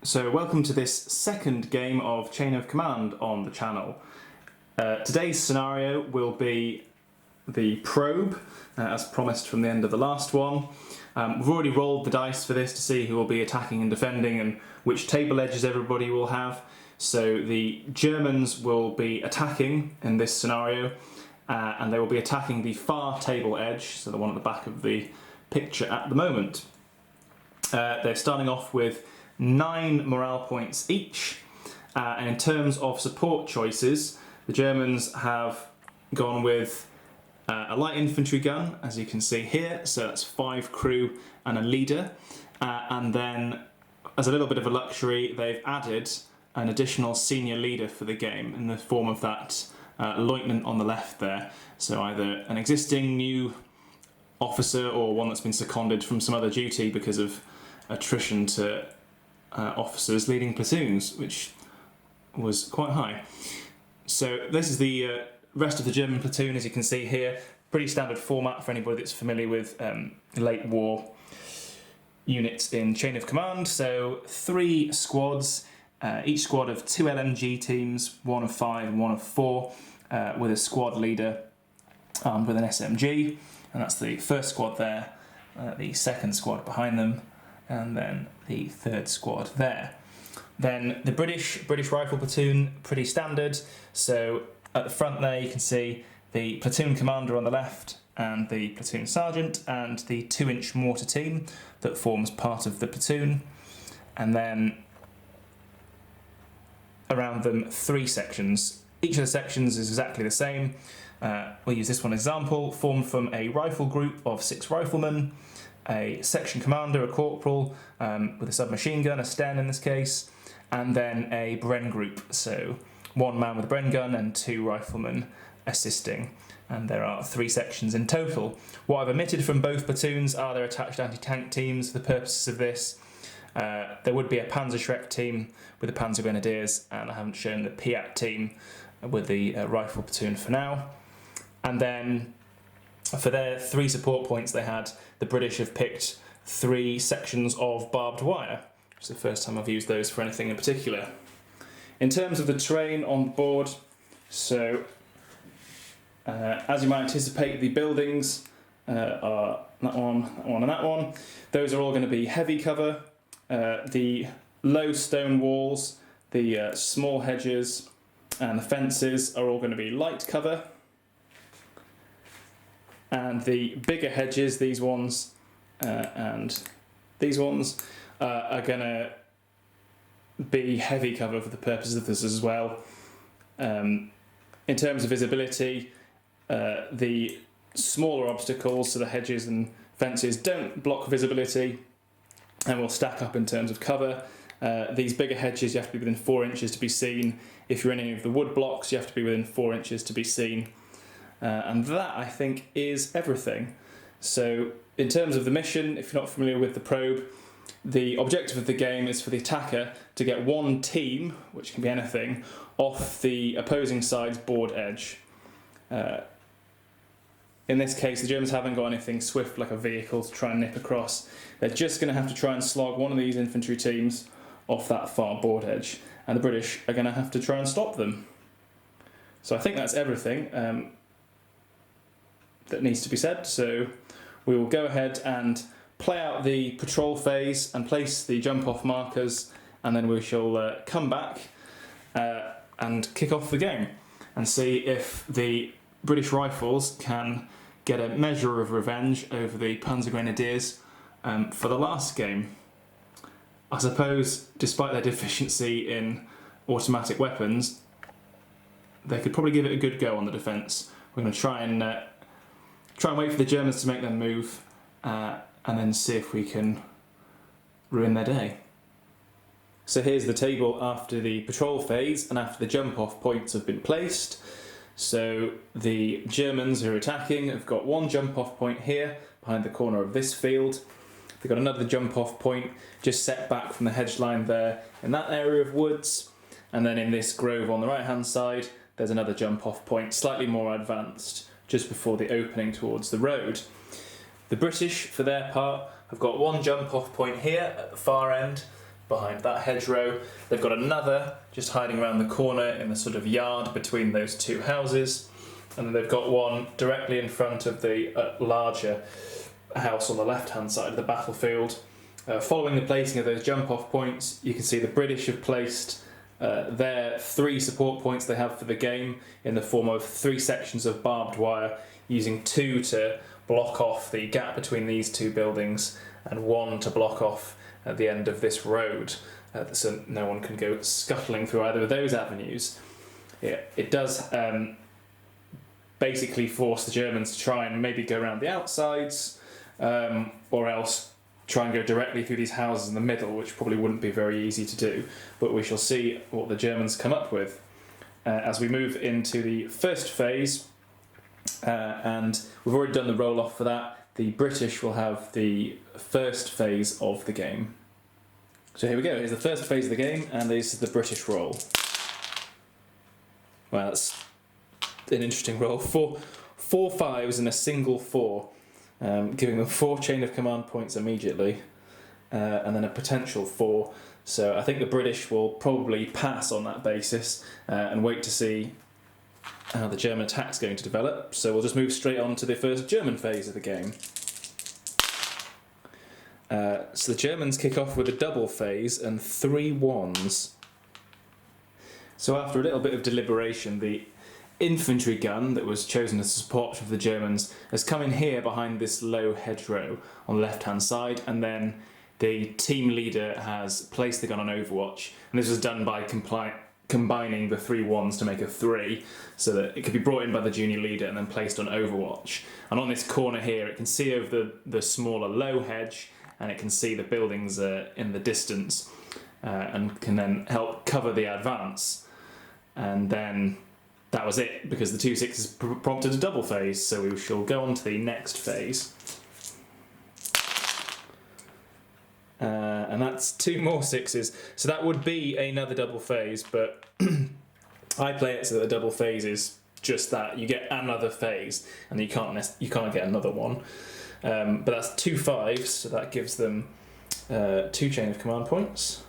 So welcome to this second game of Chain of Command on the channel. Today's scenario will be the probe, as promised from the end of the last one. We've already rolled the dice for this to see who will be attacking and defending and which table edges everybody will have. So the Germans will be attacking in this scenario, and they will be attacking the far table edge, so the one at the back of the picture at the moment. They're starting off with 9 morale points each, and in terms of support choices, the Germans have gone with a light infantry gun, as you can see here, so that's 5 crew and a leader, and then as a little bit of a luxury they've added an additional senior leader for the game in the form of that lieutenant on the left there, so either an existing new officer or one that's been seconded from some other duty because of attrition to officers leading platoons, which was quite high. So this is the rest of the German platoon, as you can see here. Pretty standard format for anybody that's familiar with late war units in Chain of Command. So 3 squads, each squad of 2 LMG teams, 1 of 5 and 1 of 4, with a squad leader armed with an SMG, and that's the first squad there, the second squad behind them, and then the third squad there. Then the British Rifle Platoon, pretty standard. So at the front there you can see the platoon commander on the left and the platoon sergeant and the 2-inch mortar team that forms part of the platoon. And then around them 3 sections. Each of the sections is exactly the same. We'll use this one example, formed from a rifle group of 6 riflemen, a section commander, a corporal with a submachine gun, a Sten in this case, and then a Bren group, so 1 man with a Bren gun and 2 riflemen assisting, and there are 3 sections in total. What I've omitted from both platoons are their attached anti-tank teams for the purposes of this. There would be a Panzergrenadiers team with the Panzergrenadiers, and I haven't shown the Piat team with the rifle platoon for now. And then for their 3 support points they had, the British have picked 3 sections of barbed wire, which is the first time I've used those for anything in particular. In terms of the terrain on board, so as you might anticipate, the buildings are that one and that one. Those are all going to be heavy cover. The low stone walls, the small hedges and the fences are all going to be light cover. And the bigger hedges, these ones and these ones, are going to be heavy cover for the purposes of this as well. In terms of visibility, the smaller obstacles, so the hedges and fences, don't block visibility and will stack up in terms of cover. These bigger hedges, you have to be within 4 inches to be seen. If you're in any of the wood blocks, you have to be within 4 inches to be seen. And that, I think, is everything. So in terms of the mission, if you're not familiar with the probe, the objective of the game is for the attacker to get 1 team, which can be anything, off the opposing side's board edge. In this case, the Germans haven't got anything swift like a vehicle to try and nip across. They're just going to have to try and slog one of these infantry teams off that far board edge, and the British are going to have to try and stop them. So I think that's everything that needs to be said, so we will go ahead and play out the patrol phase and place the jump-off markers, and then we shall come back and kick off the game and see if the British Rifles can get a measure of revenge over the Panzergrenadiers for the last game. I suppose, despite their deficiency in automatic weapons, they could probably give it a good go on the defence. We're going to try and wait for the Germans to make their move, and then see if we can ruin their day. So here's the table after the patrol phase and after the jump-off points have been placed. So the Germans who are attacking have got 1 jump-off point here, behind the corner of this field. They've got another jump-off point just set back from the hedge line there in that area of woods. And then in this grove on the right-hand side, there's another jump-off point, slightly more advanced, just before the opening towards the road. The British, for their part, have got 1 jump-off point here at the far end, behind that hedgerow. They've got another just hiding around the corner in the sort of yard between those two houses. And then they've got one directly in front of the larger house on the left-hand side of the battlefield. Following the placing of those jump-off points, you can see the British have placed their 3 support points they have for the game in the form of 3 sections of barbed wire, using 2 to block off the gap between these 2 buildings and 1 to block off at the end of this road, so no one can go scuttling through either of those avenues. It does basically force the Germans to try and maybe go around the outsides, or else try and go directly through these houses in the middle, which probably wouldn't be very easy to do, but we shall see what the Germans come up with. As we move into the first phase, and we've already done the roll-off for that, the British will have the first phase of the game. So here we go, here's the first phase of the game, and this is the British roll. Well, that's an interesting roll. 4 5s and a single 4, giving them 4 chain of command points immediately, and then a potential 4. So I think the British will probably pass on that basis and wait to see how the German attack's going to develop. So we'll just move straight on to the first German phase of the game. So the Germans kick off with a double phase and 3 1s. So after a little bit of deliberation, the infantry gun that was chosen as support for the Germans has come in here behind this low hedgerow on the left-hand side, and then the team leader has placed the gun on Overwatch, and this was done by combining the 3 1s to make a 3, so that it could be brought in by the junior leader and then placed on Overwatch. And on this corner here, it can see over the smaller low hedge, and it can see the buildings in the distance, and can then help cover the advance. And then that was it, because the 2 6s prompted a double phase, so we shall go on to the next phase. And that's 2 more 6s, so that would be another double phase, but I play it so that the double phase is just that. You get another phase, and you can't get another one. But that's 2 5s, so that gives them 2 chain of command points.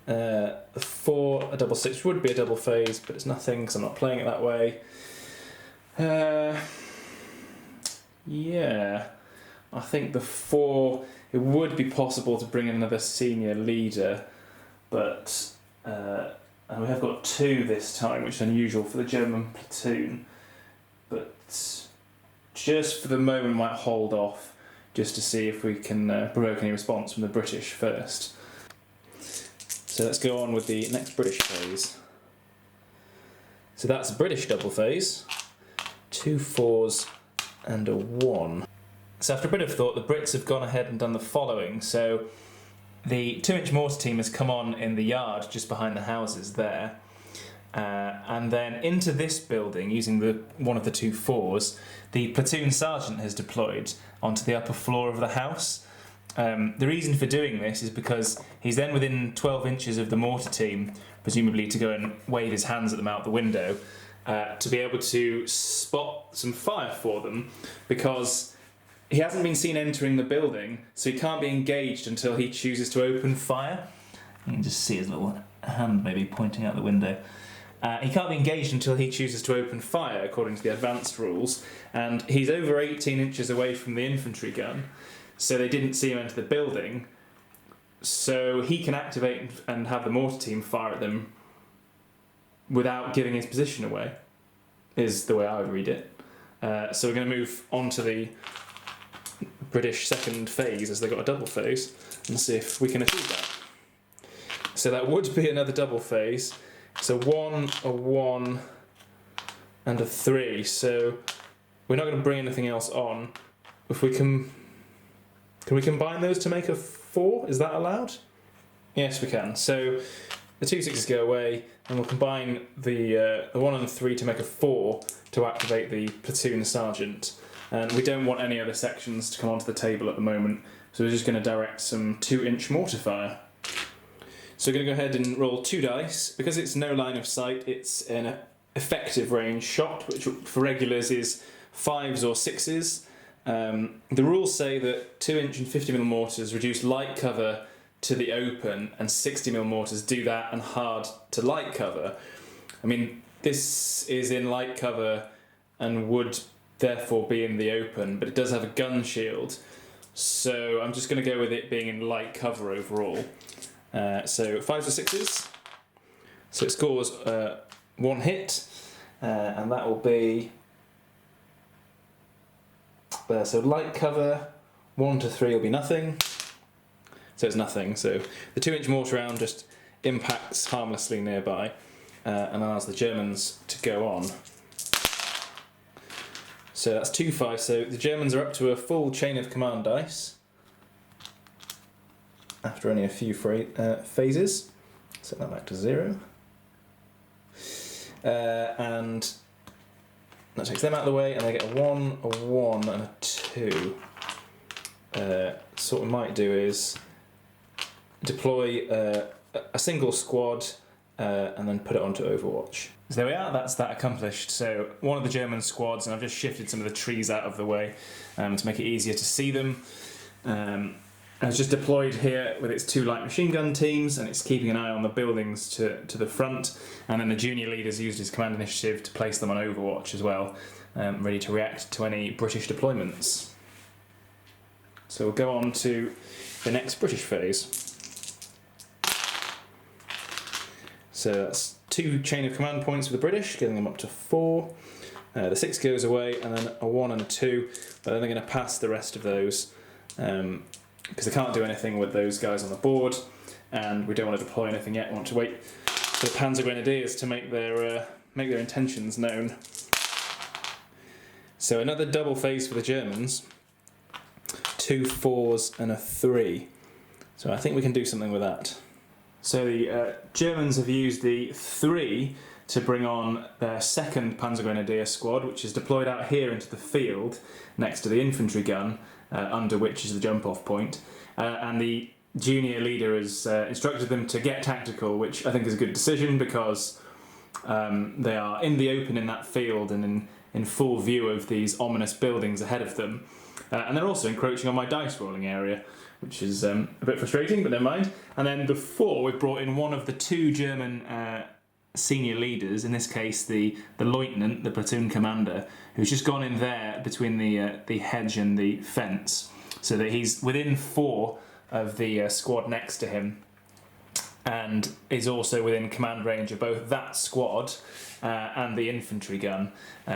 4, a double 6 would be a double phase, but it's nothing because I'm not playing it that way. Yeah, I think the 4, it would be possible to bring in another senior leader, but and we have got 2 this time, which is unusual for the German platoon, but just for the moment might hold off just to see if we can provoke any response from the British first. So let's go on with the next British phase. So that's a British double phase, 2 4s and a 1. So after a bit of thought, the Brits have gone ahead and done the following. So the 2-inch mortar team has come on in the yard just behind the houses there, and then into this building, using one of the 2 4s, the platoon sergeant has deployed onto the upper floor of the house. The reason for doing this is because he's then within 12 inches of the mortar team, presumably to go and wave his hands at them out the window, to be able to spot some fire for them, because he hasn't been seen entering the building, so he can't be engaged until he chooses to open fire. You can just see his little hand maybe pointing out the window. He can't be engaged until he chooses to open fire, according to the advanced rules, and he's over 18 inches away from the infantry gun, so they didn't see him enter the building, so he can activate and have the mortar team fire at them without giving his position away, is the way I would read it. So we're going to move on to the British second phase, as they've got a double phase, and see if we can achieve that. So that would be another double phase. So 1, a 1, and a 3. So we're not going to bring anything else on. If we can we combine those to make a 4? Is that allowed? Yes, we can. So the 2 6s go away, and we'll combine the 1 and the 3 to make a 4 to activate the platoon sergeant. And we don't want any other sections to come onto the table at the moment, so we're just going to direct some 2-inch mortar fire. So we're going to go ahead and roll 2 dice. Because it's no line of sight, it's an effective range shot, which for regulars is 5s or 6s. The rules say that 2-inch and 50mm mortars reduce light cover to the open, and 60mm mortars do that and hard to light cover. I mean, this is in light cover and would therefore be in the open, but it does have a gun shield, so I'm just going to go with it being in light cover overall. So 5s or 6s, so it scores 1 hit, and that will be so light cover 1 to 3 will be nothing, so it's nothing. So the 2-inch mortar round just impacts harmlessly nearby and allows the Germans to go on. So that's 2 5, so the Germans are up to a full chain of command dice after only a few phases. Set that back to 0. And that takes them out of the way, and they get a 1, a 1 and a 2. So what we might do is deploy a single squad and then put it onto Overwatch. So there we are, that's that accomplished. So one of the German squads, and I've just shifted some of the trees out of the way to make it easier to see them. It's just deployed here with its 2 light machine gun teams, and it's keeping an eye on the buildings to the front, and then the junior leaders used his command initiative to place them on Overwatch as well, ready to react to any British deployments. So we'll go on to the next British phase. So that's 2 chain of command points for the British, getting them up to 4. The 6 goes away, and then a 1 and a 2, but then they're going to pass the rest of those because they can't do anything with those guys on the board, and we don't want to deploy anything yet. We want to wait for the Panzergrenadiers to make their intentions known. So another double phase for the Germans. 2 4s and a 3. So I think we can do something with that. So the Germans have used the 3 to bring on their second Panzergrenadier squad, which is deployed out here into the field next to the infantry gun, under which is the jump-off point. And the junior leader has instructed them to get tactical, which I think is a good decision because they are in the open in that field and in full view of these ominous buildings ahead of them. And they're also encroaching on my dice rolling area, which is a bit frustrating, but never mind. And then before, we've brought in one of the 2 German senior leaders, in this case the lieutenant, the platoon commander, who's just gone in there between the hedge and the fence, so that he's within 4 of the squad next to him, and is also within command range of both that squad and the infantry gun,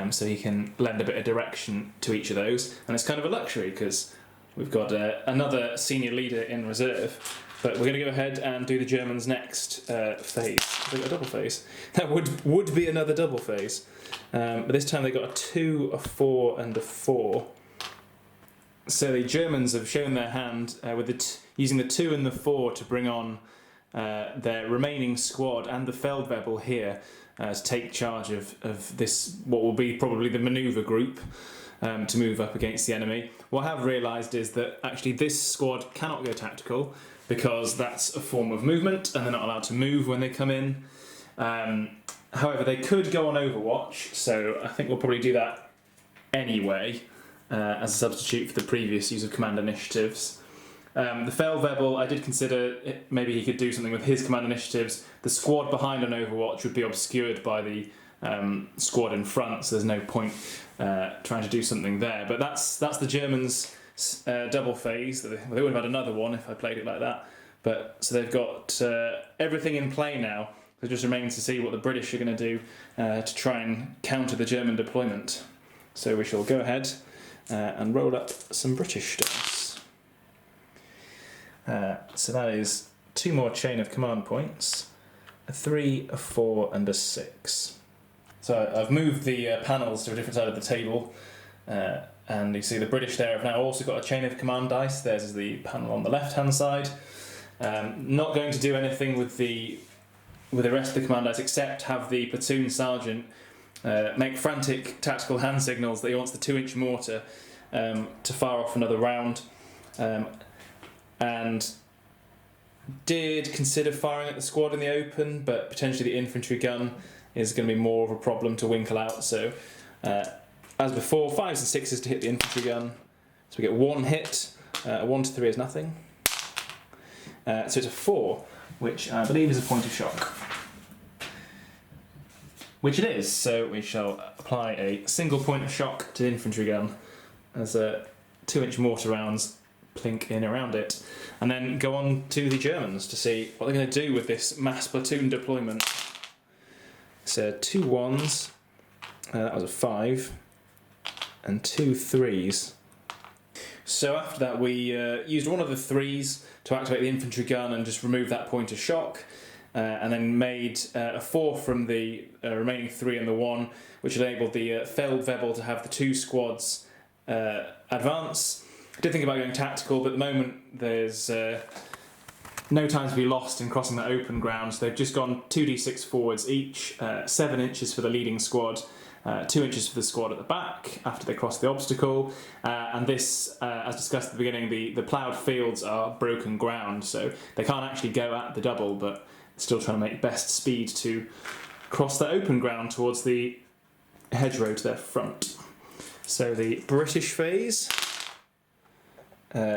so he can lend a bit of direction to each of those. And it's kind of a luxury because we've got another senior leader in reserve. But we're going to go ahead and do the Germans' next phase. They've got a double phase. That would be another double phase. But this time they've got a 2, a 4 and a 4. So the Germans have shown their hand with using the 2 and the 4 to bring on their remaining squad and the Feldwebel here to take charge of this, what will be probably the manoeuvre group, to move up against the enemy. What I have realised is that actually this squad cannot go tactical, because that's a form of movement and they're not allowed to move when they come in. However, they could go on Overwatch, so I think we'll probably do that anyway as a substitute for the previous use of command initiatives. The Feldwebel, I did consider maybe he could do something with his command initiatives. The squad behind on Overwatch would be obscured by the squad in front, so there's no point trying to do something there. But that's the Germans' double phase. They would have had another one if I played it like that. But so they've got everything in play now. It just remains to see what the British are going to do to try and counter the German deployment. So we shall go ahead and roll up some British dice. So that is 2 more chain of command points, a 3, a 4 and a 6. So I've moved the panels to a different side of the table, and you see the British there have now also got a chain of command dice. Theirs is the panel on the left hand side. Not going to do anything with the rest of the command dice except have the platoon sergeant make frantic tactical hand signals that he wants the 2-inch mortar to fire off another round, and did consider firing at the squad in the open, but potentially the infantry gun is going to be more of a problem to winkle out. So as before, 5s and 6s to hit the infantry gun, so we get 1 hit. A 1 to 3 is nothing. So it's a 4, which I believe is a point of shock. Which it is, so we shall apply a single point of shock to the infantry gun as 2-inch mortar rounds plink in around it, and then go on to the Germans to see what they're going to do with this mass platoon deployment. So 2 1s, that was a 5, and 2 3s. So after that we used one of the 3s to activate the infantry gun and just remove that point of shock, and then made a 4 from the remaining 3 and the 1, which enabled the Feldwebel to have the 2 squads advance. I did think about going tactical, but at the moment there's no time to be lost in crossing that open ground, so they've just gone 2d6 forwards each, 7 inches for the leading squad, 2 inches for the squad at the back after they cross the obstacle, and this, as discussed at the beginning, the ploughed fields are broken ground, so they can't actually go at the double, but still trying to make best speed to cross that open ground towards the hedgerow to their front. So the British phase.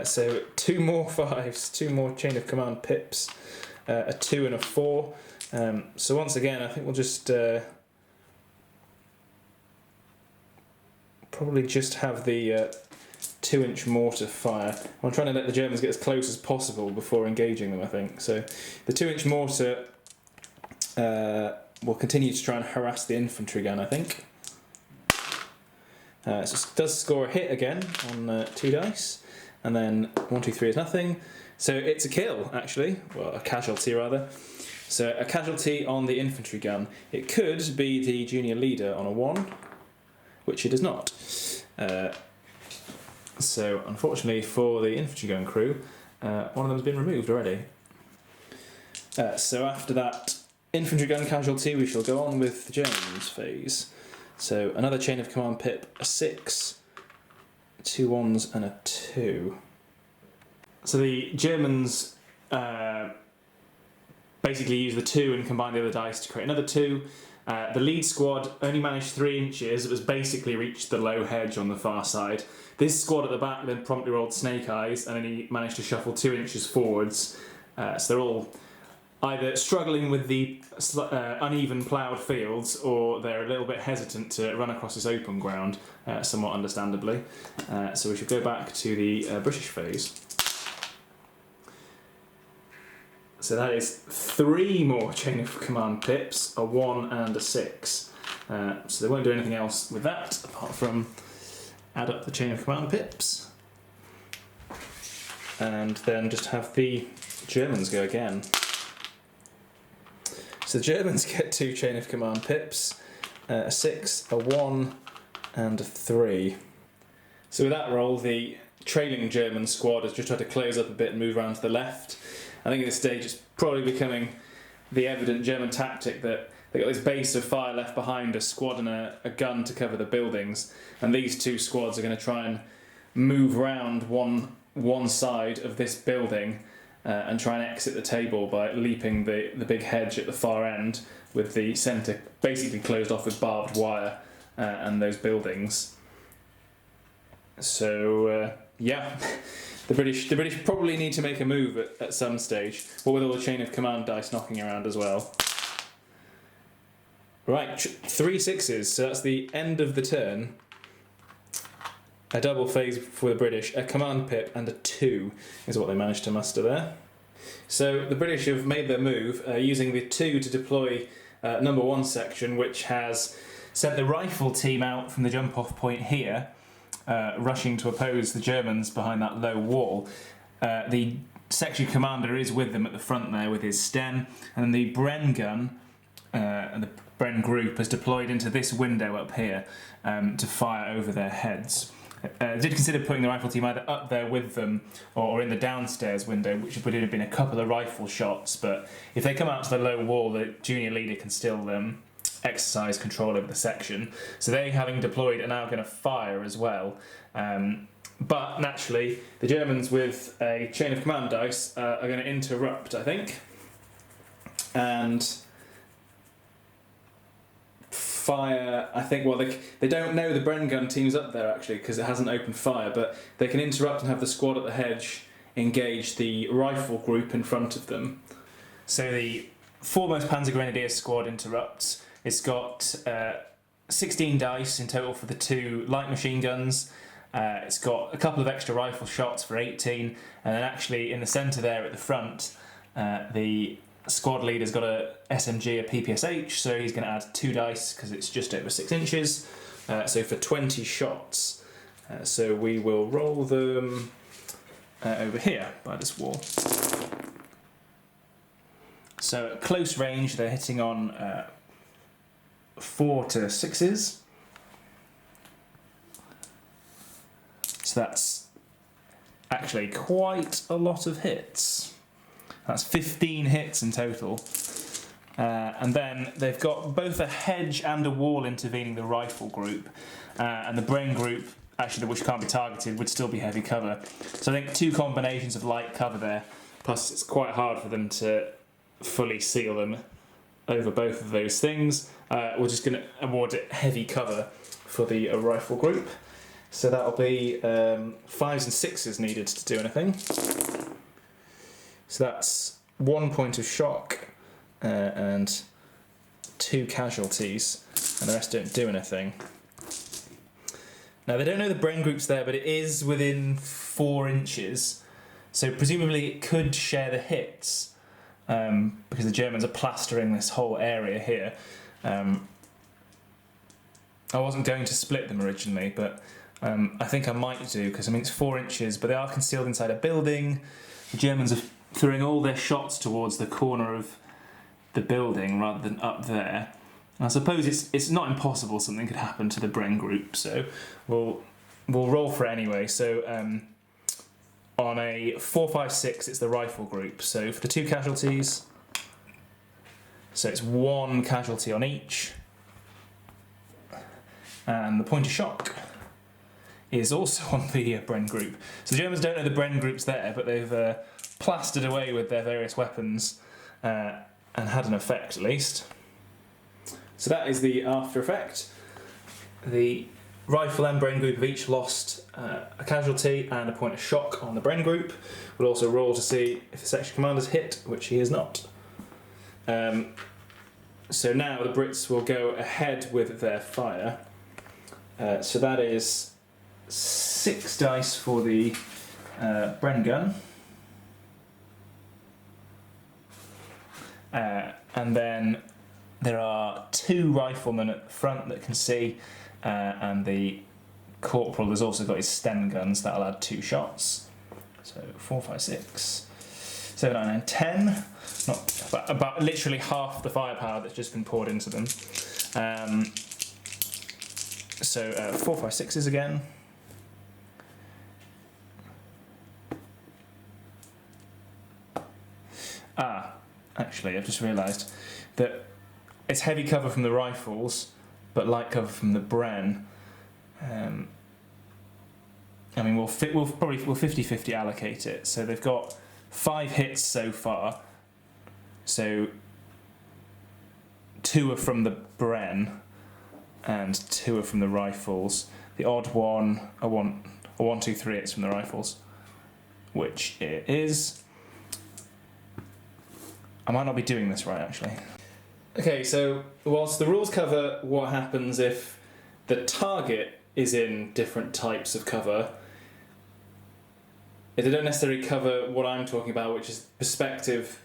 So 2 more 5s, 2 more chain of command pips, a 2 and a 4. So once again, I think we'll just probably just have the 2-inch mortar fire. I'm trying to let the Germans get as close as possible before engaging them, I think. So the 2-inch mortar will continue to try and harass the infantry gun, I think. So it does score a hit again on 2 dice, and then 1, 2, 3 is nothing. So it's a kill, actually. Well, a casualty, rather. So a casualty on the infantry gun. It could be the junior leader on a 1, which it is not. So unfortunately for the infantry gun crew, one of them has been removed already. So after that infantry gun casualty, we shall go on with the Germans phase. So another chain of command pip, a 6, 2 1s and a 2. So the Germans basically use the 2 and combine the other dice to create another 2. The lead squad only managed 3 inches. It was basically reached the low hedge on the far side. This squad at the back then promptly rolled snake eyes and only managed to shuffle 2 inches forwards. So they're all either struggling with the uneven ploughed fields, or they're a little bit hesitant to run across this open ground, somewhat understandably. So we should go back to the British phase. So that is 3 more chain of command pips, a 1 and a 6. So they won't do anything else with that, apart from add up the chain of command pips. And then just have the Germans go again. So the Germans get 2 chain of command pips, a 6, a 1 and a 3. So with that roll, the trailing German squad has just tried to close up a bit and move around to the left. I think at this stage it's probably becoming the evident German tactic that they've got this base of fire left behind, a squad and a gun to cover the buildings, and these 2 squads are going to try and move round one side of this building and try and exit the table by leaping the big hedge at the far end, with the centre basically closed off with barbed wire and those buildings. So yeah, the British probably need to make a move at some stage, what with all the chain of command dice knocking around as well. Right, 3 6s, so that's the end of the turn. A double phase for the British, a command pip and a 2 is what they managed to muster there. So the British have made their move using the 2 to deploy number 1 section, which has sent the rifle team out from the jump-off point here, rushing to oppose the Germans behind that low wall. The section commander is with them at the front there with his Sten, and the Bren gun, the Bren group, has deployed into this window up here to fire over their heads. Did consider putting the rifle team either up there with them or in the downstairs window, which would have been a couple of rifle shots, but if they come out to the low wall, the junior leader can still exercise control over the section. So they, having deployed, are now going to fire as well. But naturally, the Germans with a chain of command dice are going to interrupt, I think, and fire. I think, well, they don't know the Bren gun team's up there actually because it hasn't opened fire, but they can interrupt and have the squad at the hedge engage the rifle group in front of them. So the foremost Panzergrenadiers squad interrupts. It's got 16 dice in total for the 2 light machine guns. It's got a couple of extra rifle shots for 18, and then actually in the centre there at the front, the squad leader's got a SMG, a PPSH, so he's going to add 2 dice because it's just over 6 inches, so for 20 shots. So we will roll them over here by this wall. So at close range they're hitting on 4 to 6s. So that's actually quite a lot of hits. That's 15 hits in total. And then they've got both a hedge and a wall intervening the rifle group. And the brain group, actually, which can't be targeted, would still be heavy cover. So I think 2 combinations of light cover there, plus it's quite hard for them to fully seal them over both of those things. We're just going to award it heavy cover for the rifle group. So that'll be 5s and 6s needed to do anything. So that's 1 point of shock and 2 casualties, and the rest don't do anything. Now they don't know the brain group's there, but it is within 4 inches, so presumably it could share the hits, because the Germans are plastering this whole area here. I wasn't going to split them originally, but I think I might do, because I mean it's 4 inches, but they are concealed inside a building. The Germans are throwing all their shots towards the corner of the building rather than up there. And I suppose it's not impossible something could happen to the Bren group, so we'll roll for it anyway. So on a 4, 5, 6, it's the rifle group. So for the 2 casualties, so it's 1 casualty on each, and the point of shock is also on the Bren group. So the Germans don't know the Bren group's there, but they've plastered away with their various weapons and had an effect at least. So that is the after effect. The rifle and Bren group have each lost a casualty and a point of shock on the Bren group. We'll also roll to see if the section commander's hit, which he is not. So now the Brits will go ahead with their fire. So that is 6 dice for the Bren gun. And then there are 2 riflemen at the front that can see, and the corporal has also got his Sten guns, that'll add 2 shots. So 4, 5, 6, 7, 9, 9, 10. About literally half the firepower that's just been poured into them. So 4, 5, 6s again. Actually, I've just realised that it's heavy cover from the rifles, but light cover from the Bren. I mean, we'll 50-50 allocate it. So they've got 5 hits so far. So 2 are from the Bren, and 2 are from the rifles. The odd one, a 1, 2, 3 hits from the rifles, which it is. I might not be doing this right, actually. Okay, so whilst the rules cover what happens if the target is in different types of cover, they don't necessarily cover what I'm talking about, which is perspective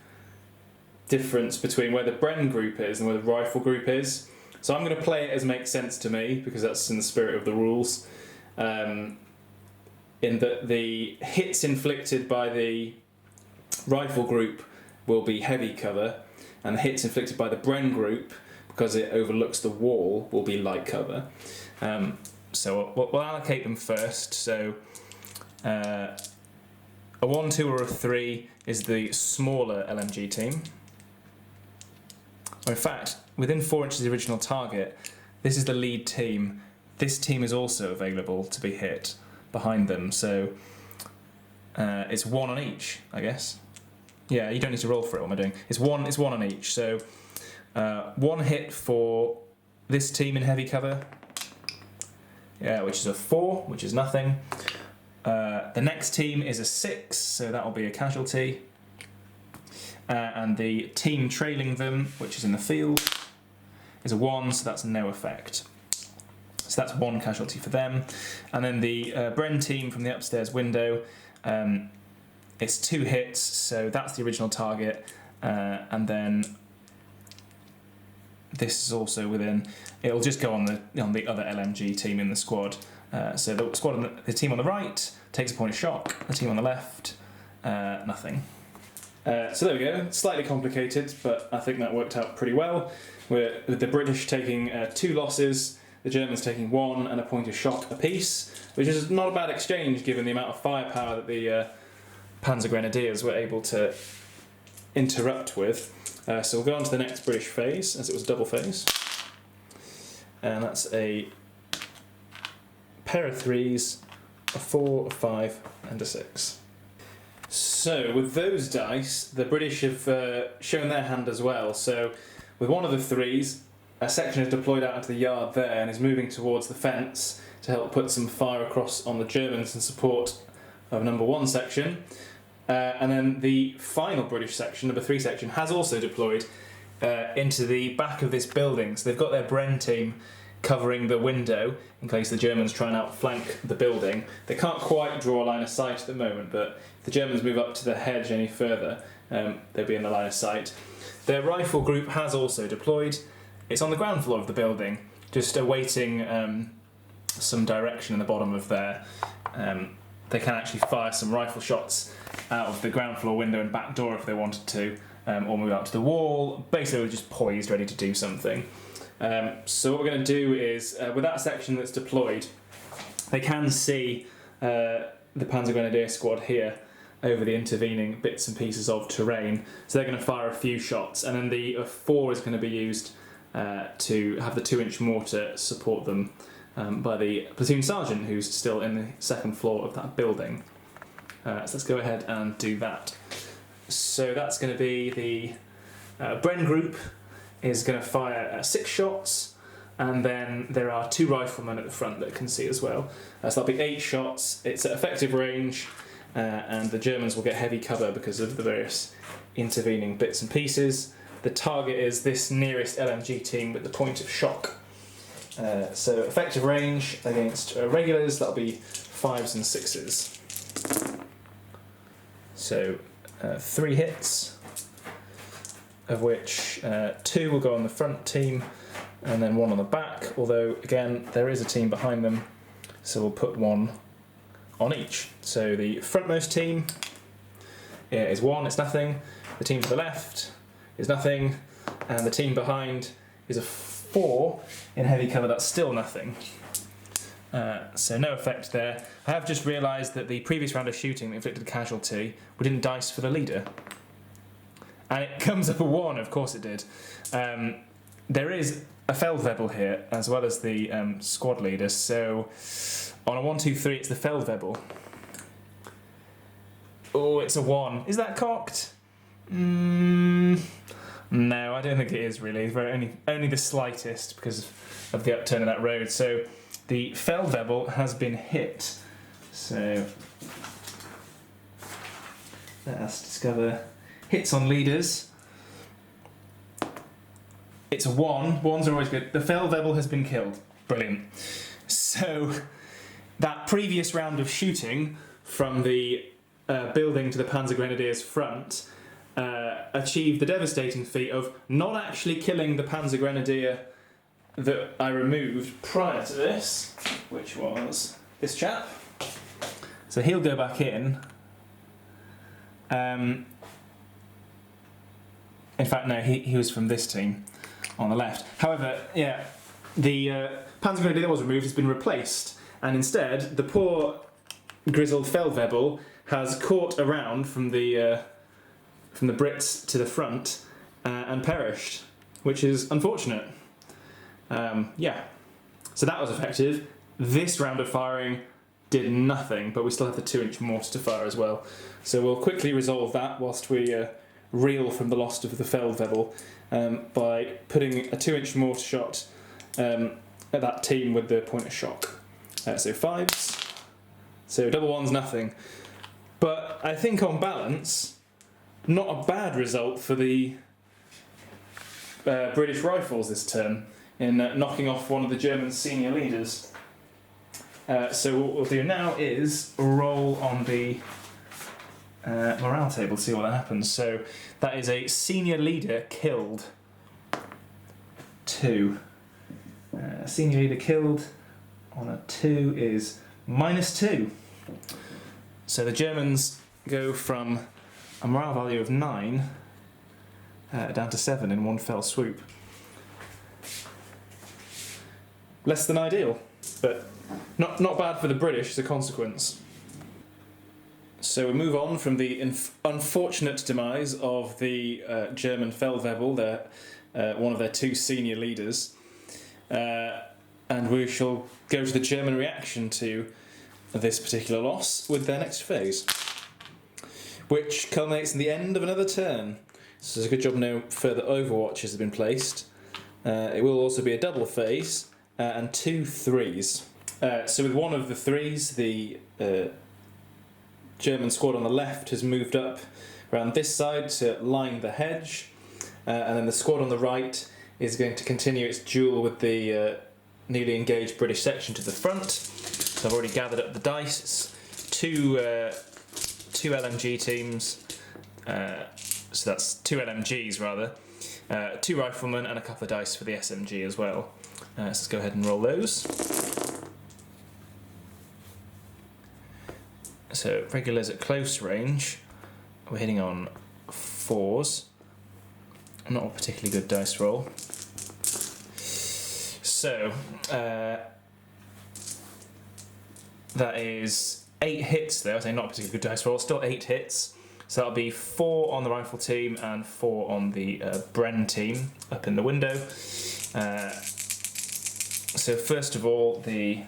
difference between where the Bren group is and where the rifle group is. So I'm going to play it as makes sense to me, because that's in the spirit of the rules. In that the hits inflicted by the rifle group will be heavy cover, and the hits inflicted by the Bren group, because it overlooks the wall, will be light cover. So we'll allocate them first. So a 1, 2 or a 3 is the smaller LMG team. Or in fact, within 4 inches of the original target, this is the lead team. This team is also available to be hit behind them, so it's 1 on each, I guess. Yeah, you don't need to roll for it, what am I doing? It's one on each, so 1 hit for this team in heavy cover, which is a 4, which is nothing. The next team is a 6, so that will be a casualty. And the team trailing them, which is in the field, is a 1, so that's no effect. So that's 1 casualty for them. And then the Bren team from the upstairs window, it's 2 hits, so that's the original target. And then this is also within. It'll just go on the other LMG team in the squad. So the team on the right takes a point of shock. The team on the left, nothing. So there we go. Slightly complicated, but I think that worked out pretty well. With the British taking 2 losses, the Germans taking 1 and a point of shock apiece, which is not a bad exchange given the amount of firepower that the Panzergrenadiers were able to interrupt with. So we'll go on to the next British phase, as it was a double phase. And that's a pair of 3s, a 4, a 5 and a 6. So with those dice, the British have shown their hand as well. So with one of the 3s, a section is deployed out into the yard there and is moving towards the fence to help put some fire across on the Germans in support of number 1 section. And then the final British section, number 3 section, has also deployed into the back of this building. So they've got their Bren team covering the window in case the Germans try and outflank the building. They can't quite draw a line of sight at the moment, but if the Germans move up to the hedge any further, they'll be in the line of sight. Their rifle group has also deployed. It's on the ground floor of the building, just awaiting some direction in the bottom of there. They can actually fire some rifle shots out of the ground floor window and back door if they wanted to, or move out to the wall. Basically, we're just poised, ready to do something. So what we're going to do is, with that section that's deployed, they can see the Panzergrenadier squad here over the intervening bits and pieces of terrain. So they're going to fire a few shots, and then the 4 is going to be used to have the 2-inch mortar support them by the platoon sergeant, who's still in the 2nd floor of that building. So let's go ahead and do that. So that's going to be the Bren group is going to fire 6 shots, and then there are 2 riflemen at the front that can see as well. So that'll be 8 shots. It's at effective range, and the Germans will get heavy cover because of the various intervening bits and pieces. The target is this nearest LMG team with the point of shock. So effective range against regulars, that'll be 5s and 6s. So 3 hits, of which 2 will go on the front team and then 1 on the back, although again there is a team behind them, so we'll put 1 on each. So the frontmost team is 1, it's nothing. The team to the left is nothing, and the team behind is a 4 in heavy cover, that's still nothing. So no effect there. I have just realised that the previous round of shooting that inflicted a casualty, we didn't dice for the leader. And it comes up a 1, of course it did. There is a Feldwebel here, as well as the squad leader, so on a 1, 2, 3 it's the Feldwebel. Oh, it's a 1. Is that cocked? No, I don't think it is really. It's only the slightest because of the upturn of that road. So the Feldwebel has been hit. So let us discover hits on leaders. It's a 1. 1s are always good. The Feldwebel has been killed. Brilliant. So that previous round of shooting from the building to the Panzergrenadiers front achieved the devastating feat of not actually killing the Panzergrenadier that I removed prior to this, which was this chap. So he'll go back in. In fact, no, he was from this team on the left. However, yeah, the Panzergrenadier that was removed has been replaced, and instead the poor grizzled Feldwebel has caught around from the Brits to the front and perished, which is unfortunate. Yeah, so that was effective. This round of firing did nothing, but we still have the 2-inch mortar to fire as well. So we'll quickly resolve that whilst we reel from the loss of the Feldwebel by putting a 2-inch mortar shot at that team with the point of shock. So 5s, So double one's nothing. But I think on balance, not a bad result for the British Rifles this turn in knocking off one of the German senior leaders. So what we'll do now is roll on the morale table to see what happens. So that is a senior leader killed. 2. Senior leader killed on a 2 is -2. So the Germans go from a morale value of 9 down to 7 in one fell swoop. Less than ideal, but not bad for the British as a consequence. So we move on from the unfortunate demise of the German Feldwebel, one of their 2 senior leaders, and we shall go to the German reaction to this particular loss with their next phase, which culminates in the end of another turn. So it's a good job no further overwatches have been placed. It will also be a double phase and 2 3s. So with one of the 3s, the German squad on the left has moved up around this side to line the hedge, and then the squad on the right is going to continue its duel with the newly engaged British section to the front. So I've already gathered up the dice. It's two LMG teams, so that's 2 LMGs rather, 2 riflemen and a couple of dice for the SMG as well. So let's go ahead and roll those. So regulars at close range, we're hitting on 4s. Not a particularly good dice roll. So that is 8 hits there. I say not a particularly good dice roll, still 8 hits. So that'll be 4 on the rifle team and 4 on the Bren team up in the window. So first of all, the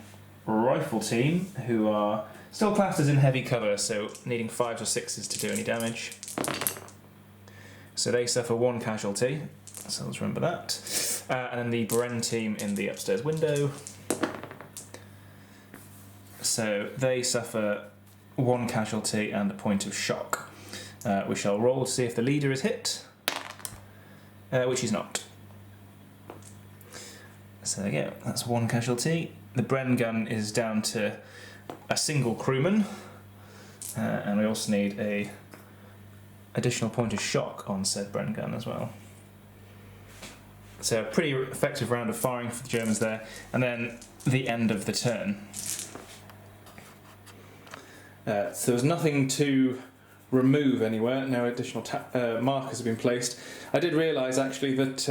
rifle team, who are still classed as in heavy cover, so needing 5s or 6s to do any damage. So they suffer 1 casualty, so let's remember that. And then the Bren team in the upstairs window. So they suffer 1 casualty and a point of shock. We shall roll to see if the leader is hit, which he's not. So there you go, that's 1 casualty. The Bren gun is down to a single crewman, and we also need a additional point of shock on said Bren gun as well. So a pretty effective round of firing for the Germans there, and then the end of the turn. So there's nothing to remove anywhere, no additional markers have been placed. I did realise actually that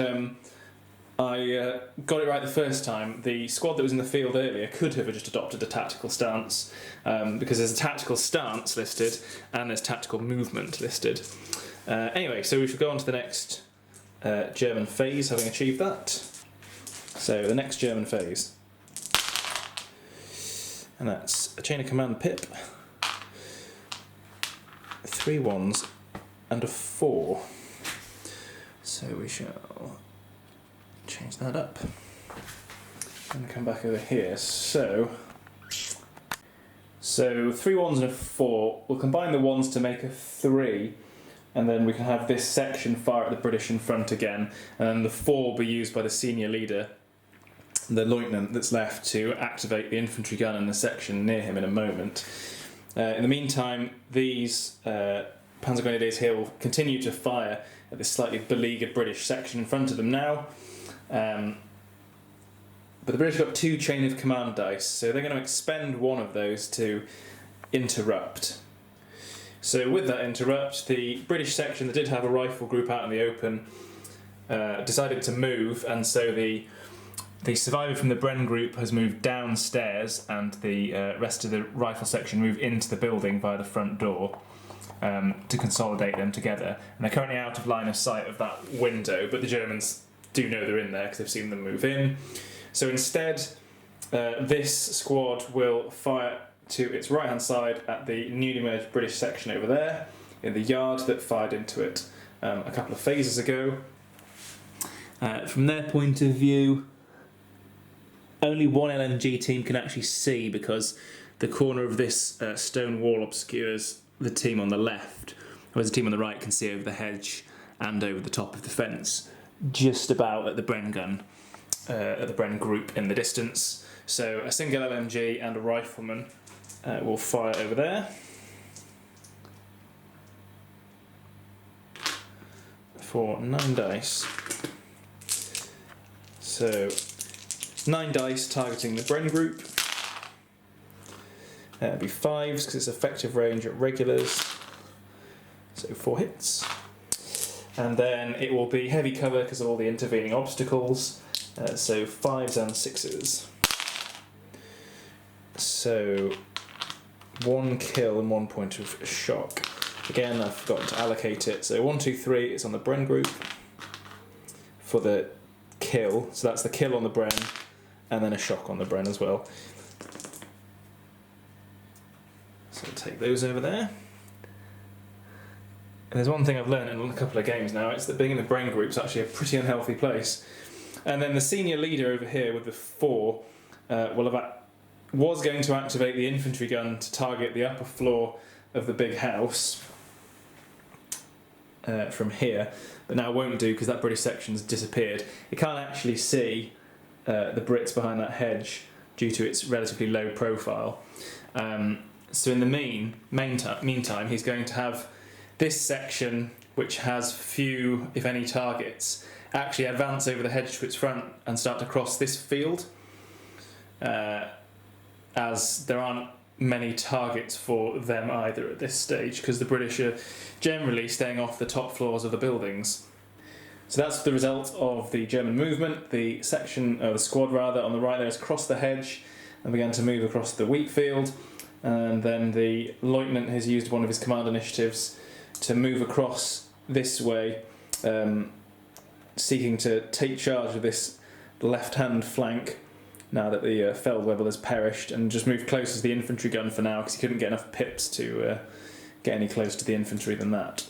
I got it right the first time. The squad that was in the field earlier could have just adopted a tactical stance, because there's a tactical stance listed and there's tactical movement listed. Anyway, so we should go on to the next German phase, having achieved that. So the next German phase, and that's a chain of command pip, 3 1s and a 4. So we shall change that up and come back over here. So 3 1s and a 4. We'll combine the 1s to make a 3, and then we can have this section fire at the British in front again, and then the 4 will be used by the senior leader, the lieutenant that's left, to activate the infantry gun in the section near him in a moment. In the meantime, these Panzergrenadiers here will continue to fire at this slightly beleaguered British section in front of them now. But the British have got 2 chain of command dice, so they're going to expend 1 of those to interrupt. So with that interrupt, the British section that did have a rifle group out in the open decided to move, and so the survivor from the Bren group has moved downstairs, and the rest of the rifle section move into the building via the front door to consolidate them together. And they're currently out of line of sight of that window, but the Germans do know they're in there because they've seen them move in. So instead, this squad will fire to its right hand side at the newly merged British section over there in the yard that fired into it a couple of phases ago. From their point of view, only one LMG team can actually see, because the corner of this stone wall obscures the team on the left, whereas the team on the right can see over the hedge and over the top of the fence, just about at the Bren gun, at the Bren group in the distance. So a single LMG and a rifleman will fire over there. For 9 dice. So 9 dice targeting the Bren group. It'll be 5s because it's effective range at regulars. So 4 hits. And then it will be heavy cover because of all the intervening obstacles. So 5s and 6s. So 1 kill and 1 point of shock. Again, I've forgotten to allocate it. So 1, 2, 3 is on the Bren group for the kill. So that's the kill on the Bren, and then a shock on the Bren as well. So I'll take those over there. And there's one thing I've learned in a couple of games now, it's that being in the Bren group is actually a pretty unhealthy place. And then the senior leader over here with the 4 was going to activate the infantry gun to target the upper floor of the big house from here, but now won't do because that British section's disappeared. You can't actually see the Brits behind that hedge due to its relatively low profile. So in the meantime, he's going to have this section, which has few, if any, targets, actually advance over the hedge to its front and start to cross this field, as there aren't many targets for them either at this stage, because the British are generally staying off the top floors of the buildings. So that's the result of the German movement. The section, or the squad rather, on the right there has crossed the hedge and began to move across the wheat field, and then the lieutenant has used one of his command initiatives to move across this way, seeking to take charge of this left-hand flank now that the Feldwebel has perished, and just move closer to the infantry gun for now because he couldn't get enough pips to get any closer to the infantry than that.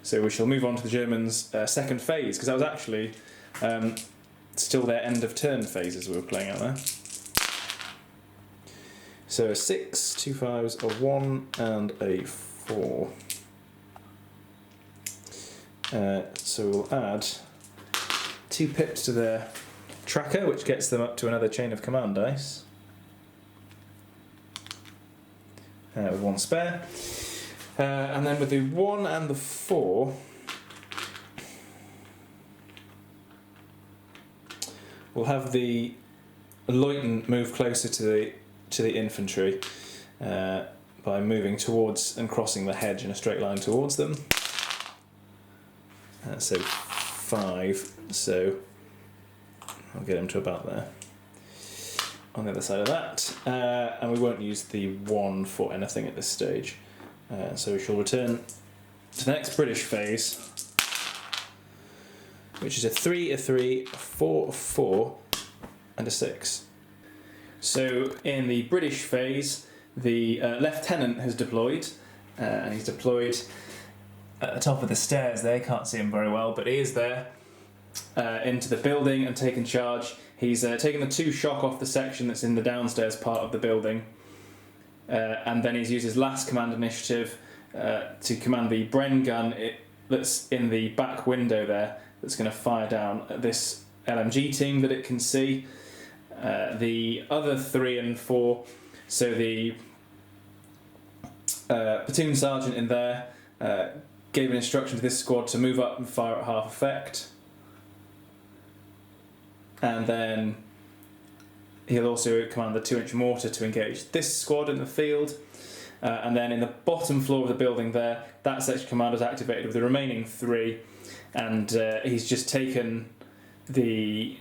So we shall move on to the Germans' second phase, because that was actually still their end of turn phases we were playing out there. So a 6, 2 5s, a 1 and a 4. So we'll add 2 pips to their tracker, which gets them up to another chain of command dice, with 1 spare. And then with the 1 and the 4, we'll have the lieutenant move closer to the infantry by moving towards and crossing the hedge in a straight line towards them. So 5, so I'll get him to about there on the other side of that, and we won't use the 1 for anything at this stage. So we shall return to the next British phase, which is a 3, a 3, a 4, a 4, and a 6. So in the British phase, the lieutenant has deployed, and he's deployed at the top of the stairs there. You can't see him very well, but he is there, into the building and taken charge. He's taken the 2 shock off the section that's in the downstairs part of the building, and then he's used his last command initiative to command the Bren gun that's in the back window there, that's going to fire down at this LMG team that it can see. The other 3 and 4, so the platoon sergeant in there gave an instruction to this squad to move up and fire at half effect, and then he'll also command the 2-inch mortar to engage this squad in the field, and then in the bottom floor of the building there, that section command is activated with the remaining 3, and he's just taken the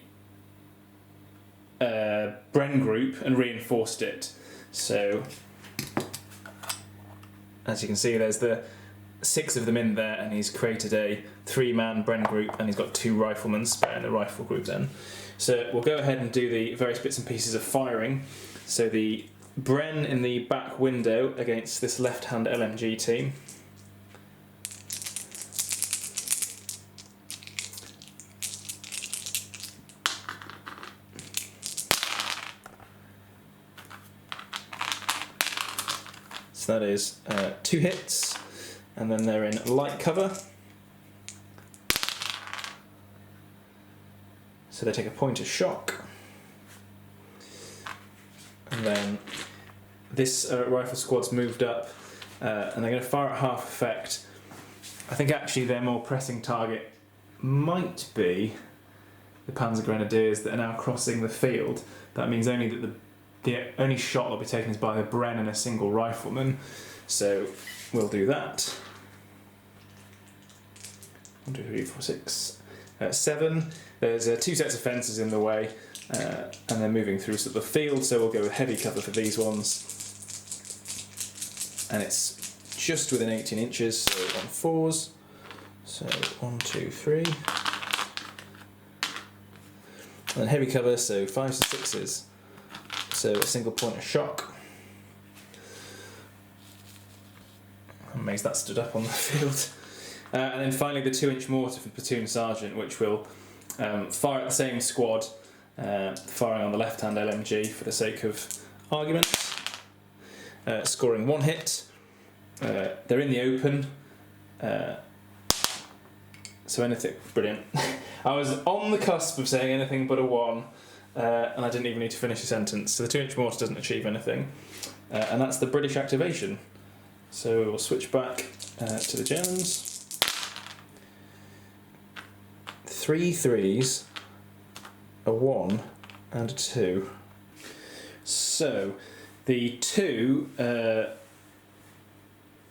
Bren group and reinforced it. So as you can see, there's the 6 of them in there, and he's created a 3-man Bren group, and he's got 2 riflemen spare in the rifle group then. So we'll go ahead and do the various bits and pieces of firing. So the Bren in the back window against this left-hand LMG team. So that is 2 hits, and then they're in light cover. So they take a point of shock. And then this rifle squad's moved up, and they're going to fire at half effect. I think actually their more pressing target might be the Panzergrenadiers that are now crossing the field. That means only that the only shot that'll be taken is by the Bren and a single rifleman. So we'll do that. 1, 2, 3, 4, 6, 7. There's 2 sets of fences in the way, and they're moving through sort of the field, so we'll go with heavy cover for these ones. And it's just within 18 inches, so on 4s. So 1, 2, 3. And then heavy cover, so 5s and 6s. So a single point of shock. Amazed that stood up on the field. And then finally the 2-inch mortar for platoon sergeant, which will fire at the same squad, firing on the left-hand LMG for the sake of argument. Scoring 1 hit. They're in the open. So anything, brilliant. I was on the cusp of saying anything but a 1, and I didn't even need to finish a sentence. So the 2-inch mortar doesn't achieve anything, and that's the British activation. So we'll switch back to the Germans. 3 3s, a 1, and a 2. So the 2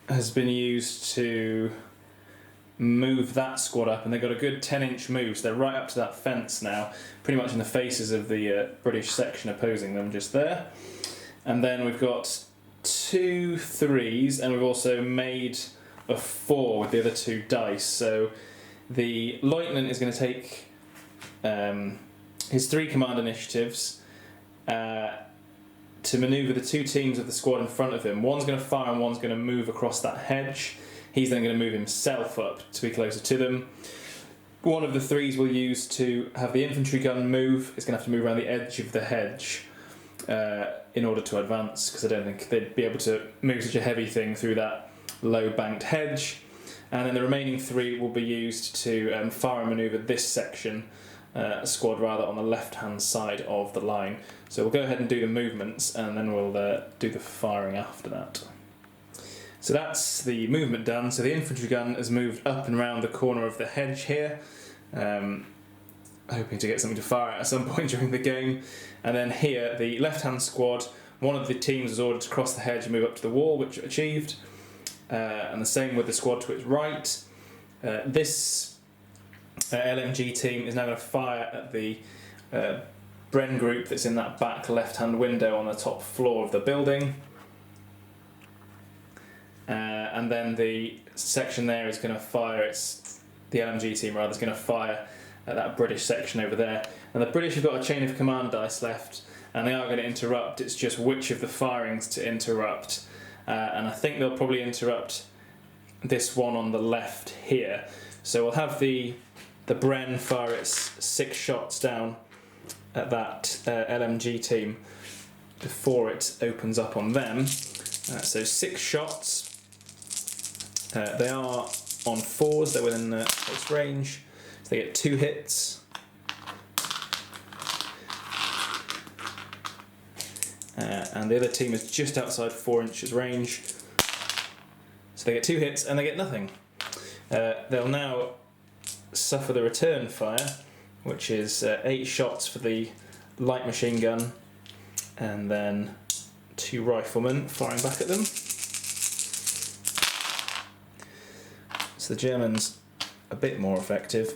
has been used to move that squad up, and they've got a good 10-inch move, so they're right up to that fence now, pretty much in the faces of the British section opposing them, just there. And then we've got 2 3s, and we've also made a 4 with the other 2 dice. So the lieutenant is going to take his 3 command initiatives to manoeuvre the 2 teams of the squad in front of him. One's going to fire and one's going to move across that hedge. He's then going to move himself up to be closer to them. One of the 3s will use to have the infantry gun move. It's going to have to move around the edge of the hedge in order to advance, because I don't think they'd be able to move such a heavy thing through that low banked hedge. And then the remaining 3 will be used to fire and manoeuvre this section, squad rather, on the left-hand side of the line. So we'll go ahead and do the movements, and then we'll do the firing after that. So that's the movement done. So the infantry gun has moved up and round the corner of the hedge here, hoping to get something to fire at some point during the game. And then here, the left-hand squad, one of the teams was ordered to cross the hedge and move up to the wall, which it achieved. And the same with the squad to its right. This LMG team is now going to fire at the Bren group that's in that back left-hand window on the top floor of the building. And then the section there is going to fire, the LMG team rather, is going to fire at that British section over there. And the British have got a chain of command dice left, and they are going to interrupt. It's just which of the firings to interrupt. And I think they'll probably interrupt this one on the left here. So we'll have the Bren fire its 6 shots down at that LMG team before it opens up on them. So 6 shots. They are on 4s, they're within close range, so they get 2 hits. And the other team is just outside 4 inches range, so they get 2 hits and they get nothing. They'll now suffer the return fire, which is 8 shots for the light machine gun, and then 2 riflemen firing back at them. So the Germans a bit more effective,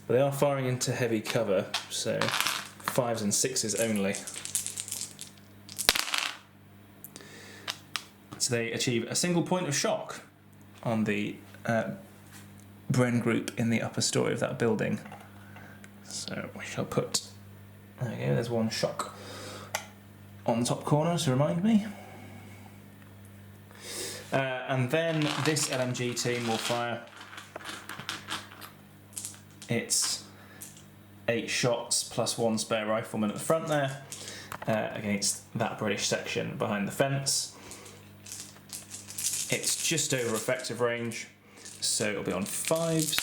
but they are firing into heavy cover, so 5s and 6s only. So they achieve a single point of shock on the Bren group in the upper story of that building. So we shall put, there we go, there's 1 shock on the top corner to remind me. And then this LMG team will fire its 8 shots plus 1 spare rifleman at the front there against that British section behind the fence. It's just over effective range, so it'll be on 5s.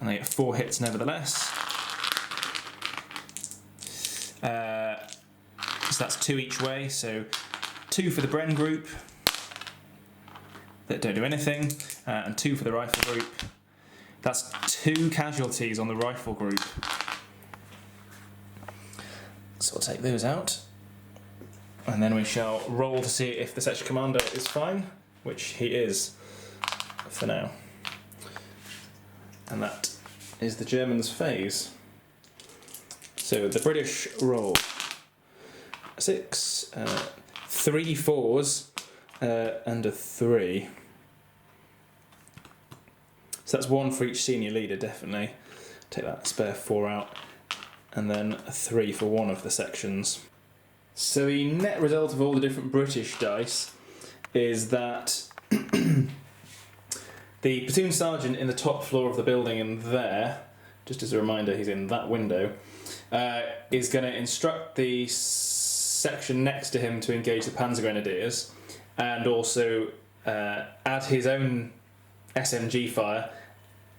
And they get 4 hits nevertheless. So that's 2 each way, so 2 for the Bren group that don't do anything, and 2 for the rifle group. That's 2 casualties on the rifle group. So we'll take those out. And then we shall roll to see if the section commander is fine, which he is for now. And that is the Germans' phase. So the British roll 6, 3 4s, and a 3. So that's 1 for each senior leader, definitely. Take that spare 4 out, and then a 3 for one of the sections. So the net result of all the different British dice is that the platoon sergeant in the top floor of the building in there, just as a reminder, he's in that window, is going to instruct the section next to him to engage the Panzergrenadiers, and also add his own SMG fire,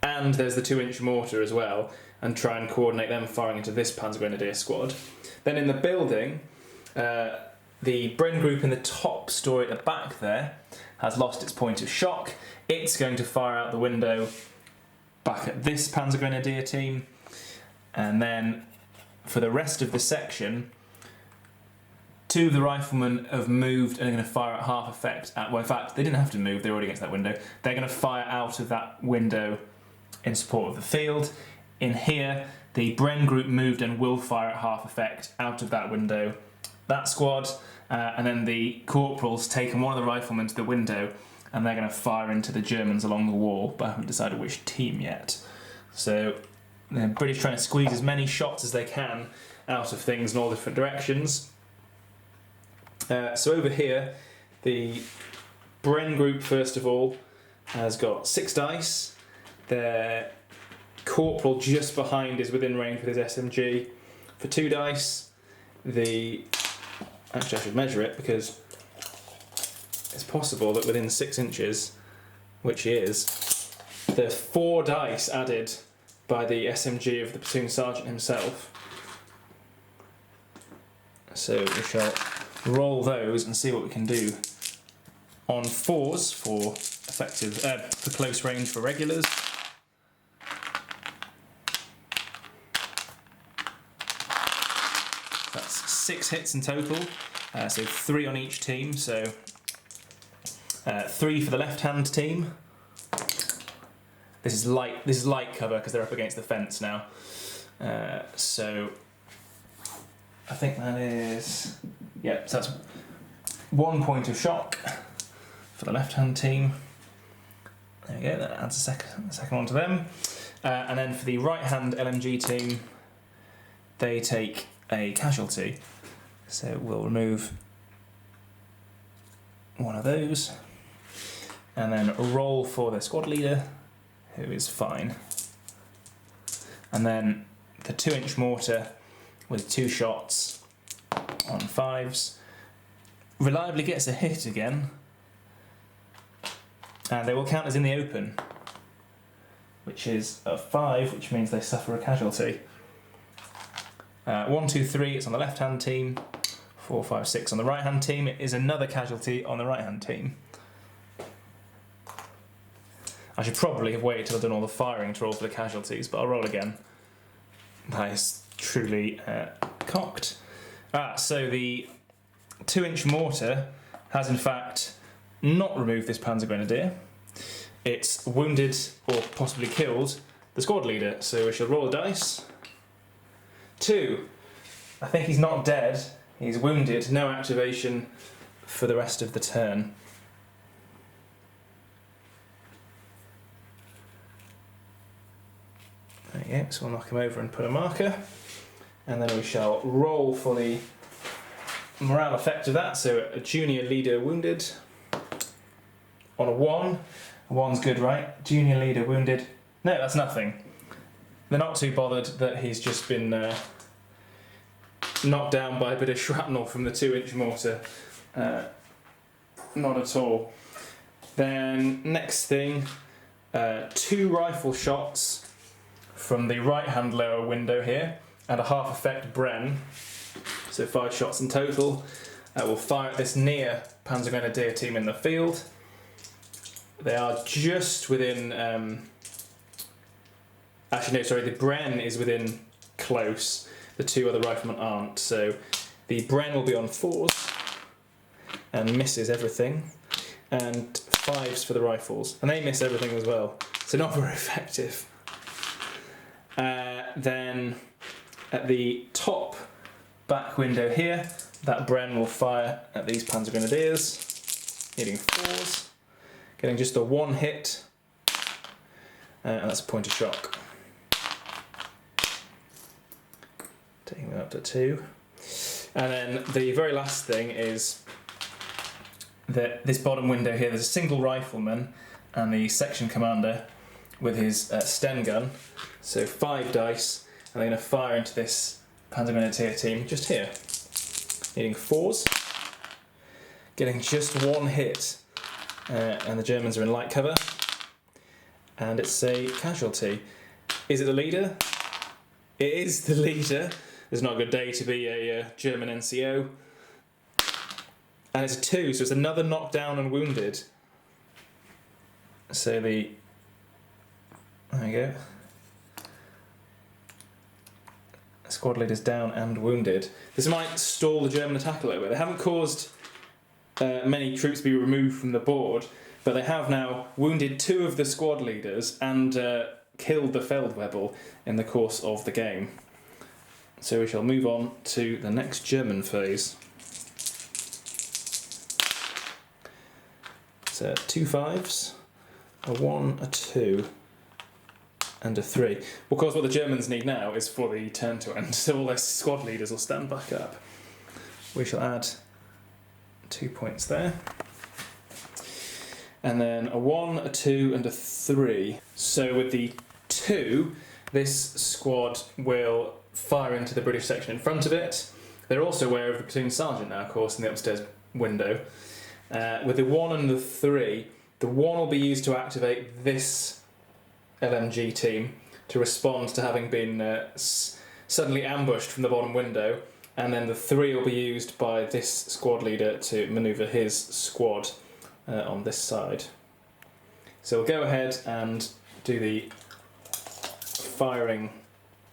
and there's the 2-inch mortar as well, and try and coordinate them firing into this Panzergrenadier squad. Then in the building, the Bren group in the top story at the back there has lost its point of shock. It's going to fire out the window back at this Panzergrenadier team, and then for the rest of the section, 2 of the riflemen have moved and are going to fire at half effect. Well, in fact, they didn't have to move, they're already against that window. They're going to fire out of that window in support of the field. In here, the Bren group moved and will fire at half effect out of that window. That squad, and then the corporal's taken one of the riflemen to the window, and they're going to fire into the Germans along the wall, but I haven't decided which team yet. So the British trying to squeeze as many shots as they can out of things in all different directions. So over here, the Bren group, first of all, has got 6 dice. Their corporal just behind is within range with his SMG for 2 dice. Actually, I should measure it, because it's possible that within 6 inches, which he is, there's 4 dice added by the SMG of the platoon sergeant himself. So we shall roll those and see what we can do. On 4s for effective, for close range for regulars. That's 6 hits in total, so 3 on each team. So 3 for the left-hand team. This is light cover because they're up against the fence now. So I think that is, yeah. So that's 1 point of shock for the left-hand team. There we go. That adds the second one to them. And then for the right-hand LMG team, they take a casualty. So we'll remove one of those, and then roll for the squad leader, who is fine. And then the 2-inch mortar with 2 shots on 5s reliably gets a hit again, and they will count as in the open, which is a 5, which means they suffer a casualty. 1, 2, 3, it's on the left-hand team. 4, 5, 6 on the right-hand team. It is another casualty on the right-hand team. I should probably have waited till I've done all the firing to roll for the casualties, but I'll roll again. That is truly cocked. So the 2-inch mortar has in fact not removed this Panzergrenadier. It's wounded or possibly killed the squad leader, so we shall roll the dice. 2. I think he's not dead, he's wounded, no activation for the rest of the turn. There you go, so we'll knock him over and put a marker. And then we shall roll for the morale effect of that, so a junior leader wounded. On a 1, a 1's good, right? Junior leader wounded. No, that's nothing. They're not too bothered that he's just been knocked down by a bit of shrapnel from the 2-inch mortar. not at all. Then next thing, 2 rifle shots from the right-hand lower window here, and a half-effect Bren, so 5 shots in total. Will fire at this near Panzergrenadier team in the field. They are just within... actually, no, sorry, the Bren is within close. The 2 other riflemen aren't, so the Bren will be on 4s and misses everything, and 5s for the rifles, and they miss everything as well, so not very effective. Then at the top back window here, that Bren will fire at these Panzergrenadiers, hitting 4s, getting just a 1 hit, and that's a point of shock. Taking them up to 2. And then the very last thing is that this bottom window here, there's a single rifleman and the section commander with his Sten gun. So 5 dice, and they're going to fire into this Panzergrenadier team just here. Hitting 4s, getting just 1 hit, and the Germans are in light cover. And it's a casualty. Is it the leader? It is the leader. It's not a good day to be a German NCO. And it's a 2, so it's another knockdown and wounded. So there you go. Squad leader's down and wounded. This might stall the German attack a little bit. They haven't caused many troops to be removed from the board, but they have now wounded 2 of the squad leaders and killed the Feldwebel in the course of the game. So we shall move on to the next German phase. So 2 5s, a 1, a 2, and a 3. Of course, what the Germans need now is for the turn to end, so all their squad leaders will stand back up. We shall add 2 points there. And then a 1, a 2, and a 3. So with the 2, this squad will fire into the British section in front of it. They're also aware of the platoon sergeant now, of course, in the upstairs window. With the 1 and the 3, the 1 will be used to activate this LMG team to respond to having been suddenly ambushed from the bottom window, and then the 3 will be used by this squad leader to manoeuvre his squad on this side. So we'll go ahead and do the firing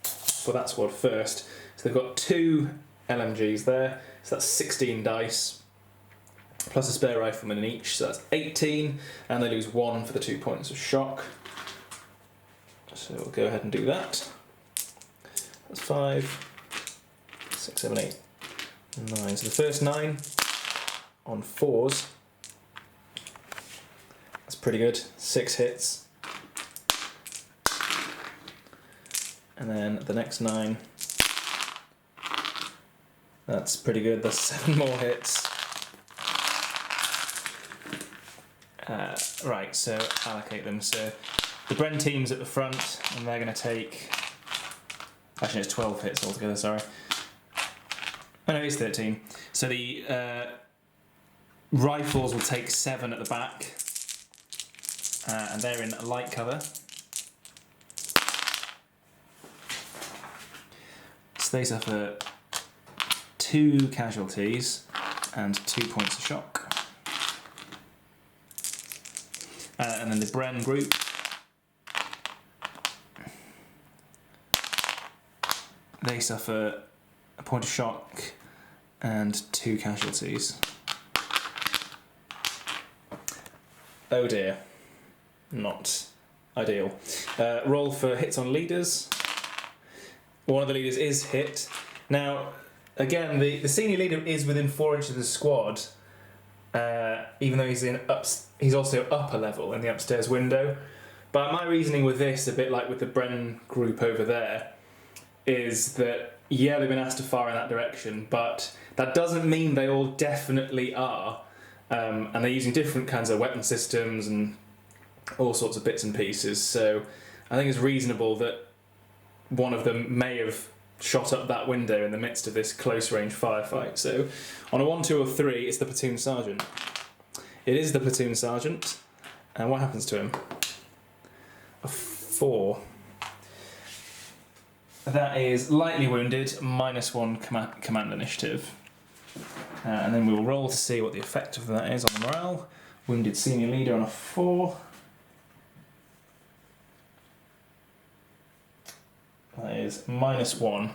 for that squad first. So they've got 2 LMGs there, so that's 16 dice, plus a spare rifleman in each, so that's 18, and they lose 1 for the 2 points of shock. So we'll go ahead and do that. That's 5, 6, 7, 8, 9. So the first 9 on 4s. That's pretty good. 6 hits. And then the next 9. That's pretty good. That's 7 more hits. Right, so allocate them. So the Bren team's at the front, and they're going to take... Actually, it's 12 hits altogether, sorry. Oh no, it's 13. So the rifles will take 7 at the back, and they're in light cover. So they suffer 2 casualties and 2 points of shock. And then the Bren group, they suffer a point of shock and 2 casualties. Oh dear, not ideal. Roll for hits on leaders. One of the leaders is hit. Now, again, the senior leader is within 4 inches of the squad, even though he's also upper level in the upstairs window. But my reasoning with this, a bit like with the Bren group over there, is that, yeah, they've been asked to fire in that direction, but that doesn't mean they all definitely are. And they're using different kinds of weapon systems and all sorts of bits and pieces, so I think it's reasonable that one of them may have shot up that window in the midst of this close-range firefight. So on a 1, 2 or 3, it's the platoon sergeant. It is the platoon sergeant. And what happens to him? A 4. That is lightly wounded, -1 command initiative. And then we will roll to see what the effect of that is on the morale. Wounded senior leader on a 4. That is -1.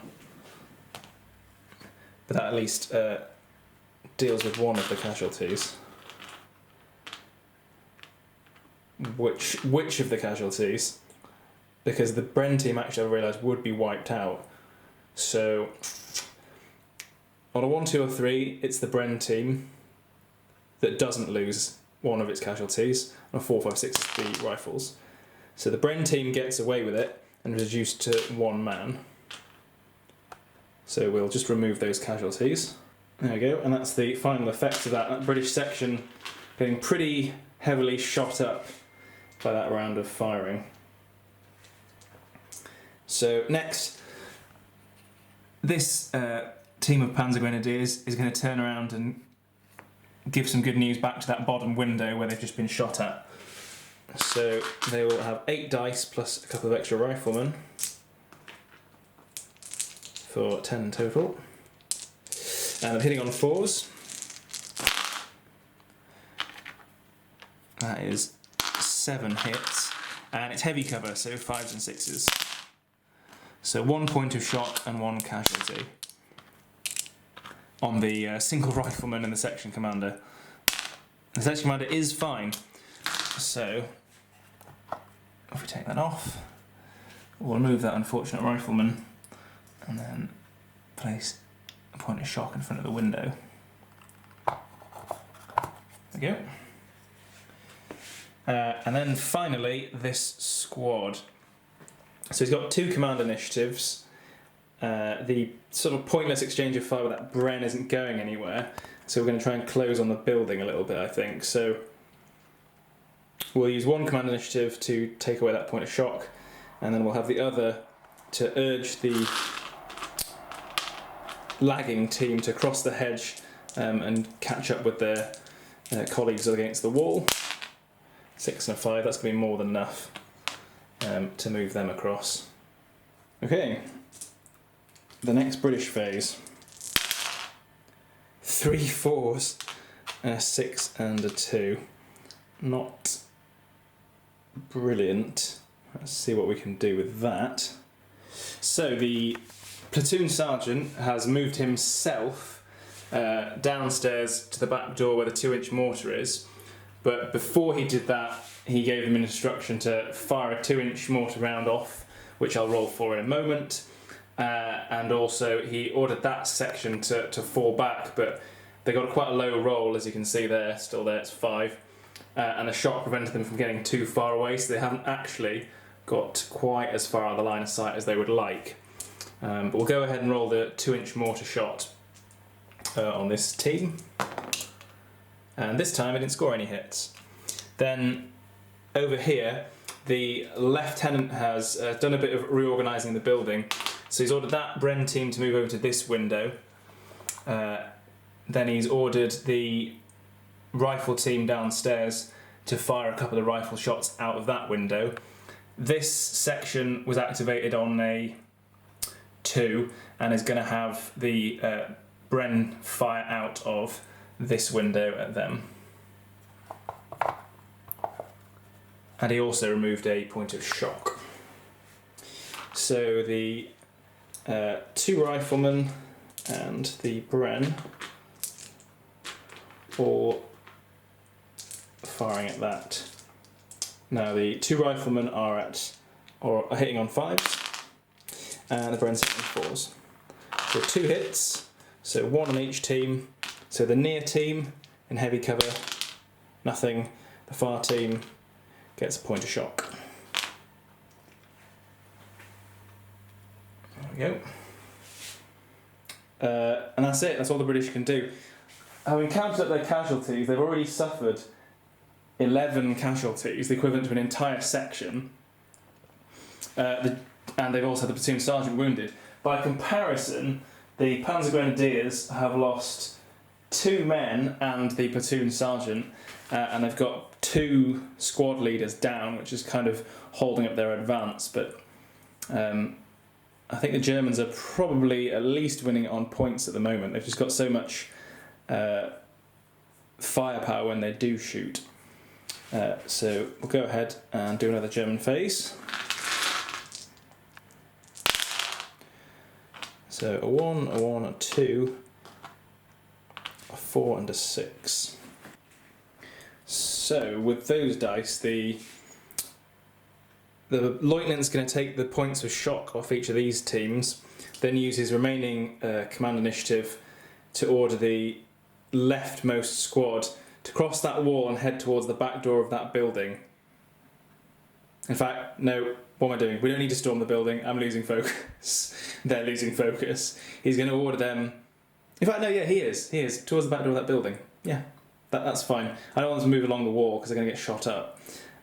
But that at least deals with one of the casualties. Which of the casualties? Because the Bren team actually, I realised, would be wiped out. So, on a 1, 2 or 3, it's the Bren team that doesn't lose one of its casualties. On a 4, 5, 6, it's the rifles. So the Bren team gets away with it and is reduced to 1 man. So we'll just remove those casualties. There we go, and that's the final effect of that. That British section getting pretty heavily shot up by that round of firing. So next, this team of Panzergrenadiers is going to turn around and give some good news back to that bottom window where they've just been shot at. So they will have 8 dice plus a couple of extra riflemen for 10 total. And I'm hitting on 4s. That is 7 hits, and it's heavy cover, so 5s and 6s. So 1 point of shock and 1 casualty on the single rifleman and the section commander. The section commander is fine, so if we take that off, we'll remove that unfortunate rifleman and then place a point of shock in front of the window. There we go. And then finally, this squad. So he's got 2 command initiatives. The sort of pointless exchange of fire with that Bren isn't going anywhere, so we're going to try and close on the building a little bit, I think. So we'll use 1 command initiative to take away that point of shock, and then we'll have the other to urge the lagging team to cross the hedge and catch up with their colleagues against the wall. 6 and a 5, that's going to be more than enough to move them across. Okay, the next British phase. 3 4s, a 6 and a 2. Not brilliant. Let's see what we can do with that. So the platoon sergeant has moved himself downstairs to the back door where the 2-inch mortar is. But before he did that, he gave them an instruction to fire a 2-inch mortar round off, which I'll roll for in a moment. And also he ordered that section to fall back, but they got quite a low roll, as you can see there, still there, it's 5. And the shot prevented them from getting too far away, so they haven't actually got quite as far out of the line of sight as they would like. But we'll go ahead and roll the 2-inch mortar shot on this team. And this time it didn't score any hits. Then over here, the lieutenant has done a bit of reorganising the building. So he's ordered that Bren team to move over to this window. Then he's ordered the rifle team downstairs to fire a couple of rifle shots out of that window. This section was activated on a 2 and is going to have the Bren fire out of this window at them. And he also removed a point of shock. So the 2 riflemen and the Bren all firing at that. Now the 2 riflemen are hitting on 5s, and the Bren's hitting on 4s. So 2 hits, so 1 on each team. So the near team in heavy cover, nothing. The far team gets a point of shock. There we go. And that's it, that's all the British can do. Having counted up their casualties, they've already suffered 11 casualties, the equivalent to an entire section. And they've also had the platoon sergeant wounded. By comparison, the Panzergrenadiers have lost 2 men and the platoon sergeant, and they've got 2 squad leaders down, which is kind of holding up their advance, but I think the Germans are probably at least winning on points at the moment. They've just got so much firepower when they do shoot. So we'll go ahead and do another German phase. So a 1, a 1, a 2, a 4 and a 6. So with those dice, the Lieutenant's going to take the points of shock off each of these teams, then use his remaining command initiative to order the leftmost squad to cross that wall and head towards the back door of that building. In fact, no, what am I doing? We don't need to storm the building. I'm losing focus. They're losing focus. He's going to order them... In fact, no, yeah, he is. He is. Towards the back door of that building. Yeah, that's fine. I don't want them to move along the wall because they're going to get shot up.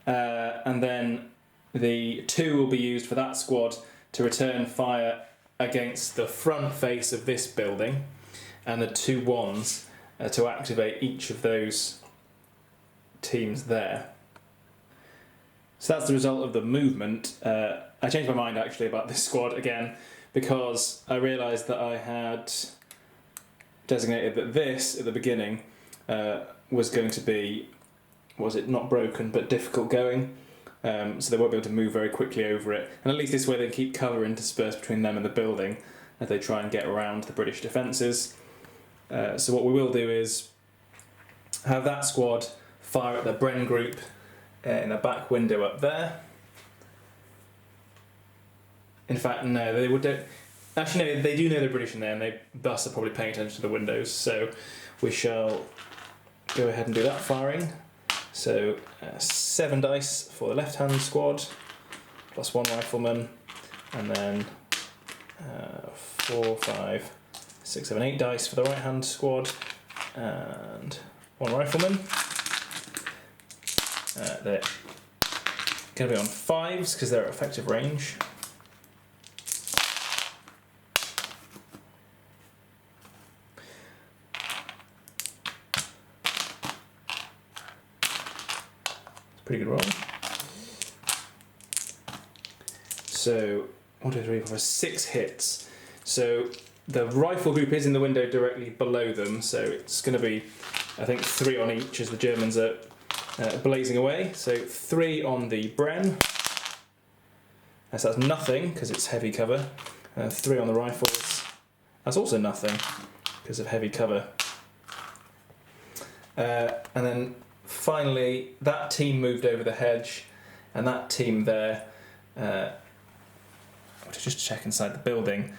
And then the 2 will be used for that squad to return fire against the front face of this building, and the 2 1s to activate each of those teams there. So that's the result of the movement. I changed my mind actually about this squad again because I realised that I had designated that this at the beginning was going to be, was it not broken but difficult going, so they won't be able to move very quickly over it, and at least this way they keep cover interspersed between them and the building as they try and get around the British defences. So what we will do is have that squad fire at the Bren group in the back window up there. In fact, no, they would. Actually, no, they do know they're British in there, and they thus are probably paying attention to the windows. So we shall go ahead and do that firing. So 7 dice for the left-hand squad, plus 1 rifleman, and then 4, 5, 6, 7, 8 dice for the right-hand squad, and 1 rifleman. They're going to be on 5s because they're at effective range. Pretty good roll. So 1, 2, 3, 4, 5, 6 hits. So the rifle group is in the window directly below them, so it's going to be, I think, 3 on each as the Germans are blazing away. So 3 on the Bren. So that's nothing because it's heavy cover. 3 on the rifles. That's also nothing because of heavy cover. And then finally, that team moved over the hedge, and that team there, just check inside the building,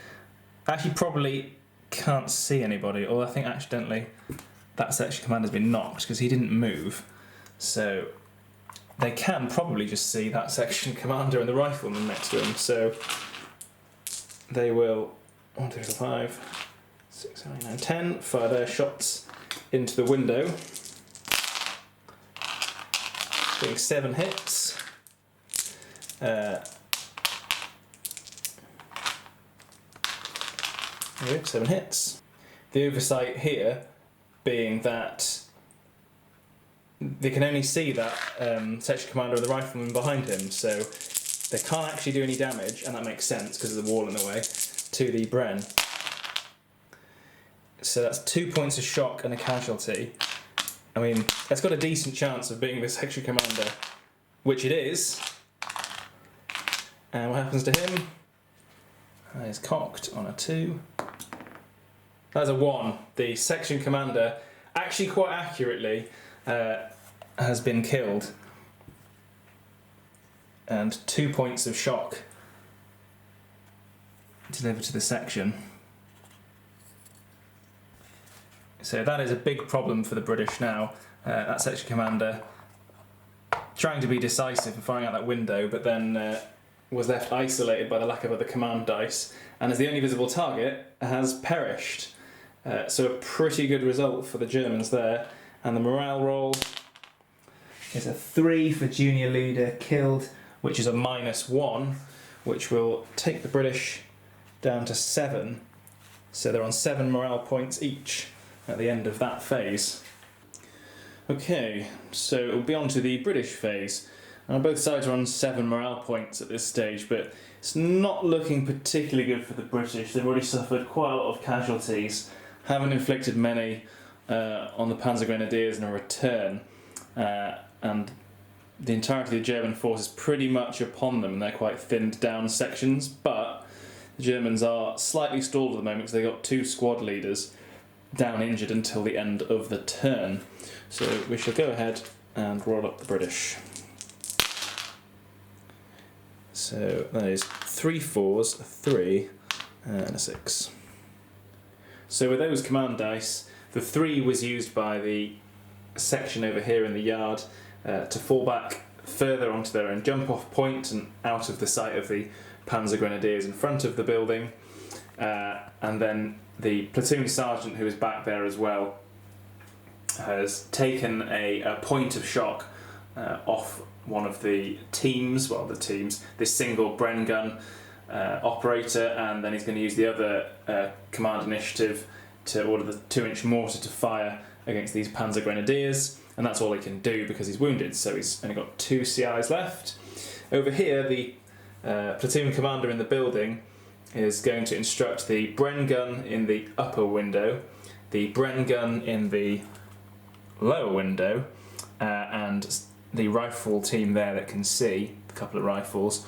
actually probably can't see anybody, or I think accidentally that section commander has been knocked because he didn't move. So they can probably just see that section commander and the rifleman next to him. So they will 1, 2, 3, 4, 5, 6, 7, 8, 9, 10 fire their shots into the window. Getting 7 hits. 7 hits. The oversight here being that they can only see that section commander and the rifleman behind him, so they can't actually do any damage, and that makes sense because of the wall in the way, to the Bren. So that's 2 points of shock and a casualty. I mean, it's got a decent chance of being the section commander, which it is. And what happens to him? That is cocked on a 2. That's a 1. The section commander, actually quite accurately, has been killed. And 2 points of shock delivered to the section. So that is a big problem for the British now. That section commander trying to be decisive and firing out that window, but then was left isolated by the lack of other command dice, and as the only visible target, has perished. So a pretty good result for the Germans there. And the morale roll is a 3 for junior leader killed, which is a -1, which will take the British down to 7. So they're on 7 morale points each at the end of that phase. Okay, so it'll be on to the British phase. Now both sides are on 7 morale points at this stage, but it's not looking particularly good for the British. They've already suffered quite a lot of casualties, haven't inflicted many on the Panzergrenadiers in a return, and the entirety of the German force is pretty much upon them, and they're quite thinned down sections, but the Germans are slightly stalled at the moment because they've got 2 squad leaders down injured until the end of the turn. So we shall go ahead and roll up the British. So that is 3 4s, a 3 and a 6. So with those command dice, the 3 was used by the section over here in the yard to fall back further onto their own jump-off point and out of the sight of the Panzergrenadiers in front of the building. And then the platoon sergeant, who is back there as well, has taken a point of shock off one of the teams, this single Bren gun operator, and then he's going to use the other command initiative to order the 2-inch mortar to fire against these Panzergrenadiers, and that's all he can do because he's wounded, so he's only got 2 CIs left. Over here, the platoon commander in the building is going to instruct the Bren gun in the upper window, the Bren gun in the lower window, and the rifle team there that can see a couple of rifles.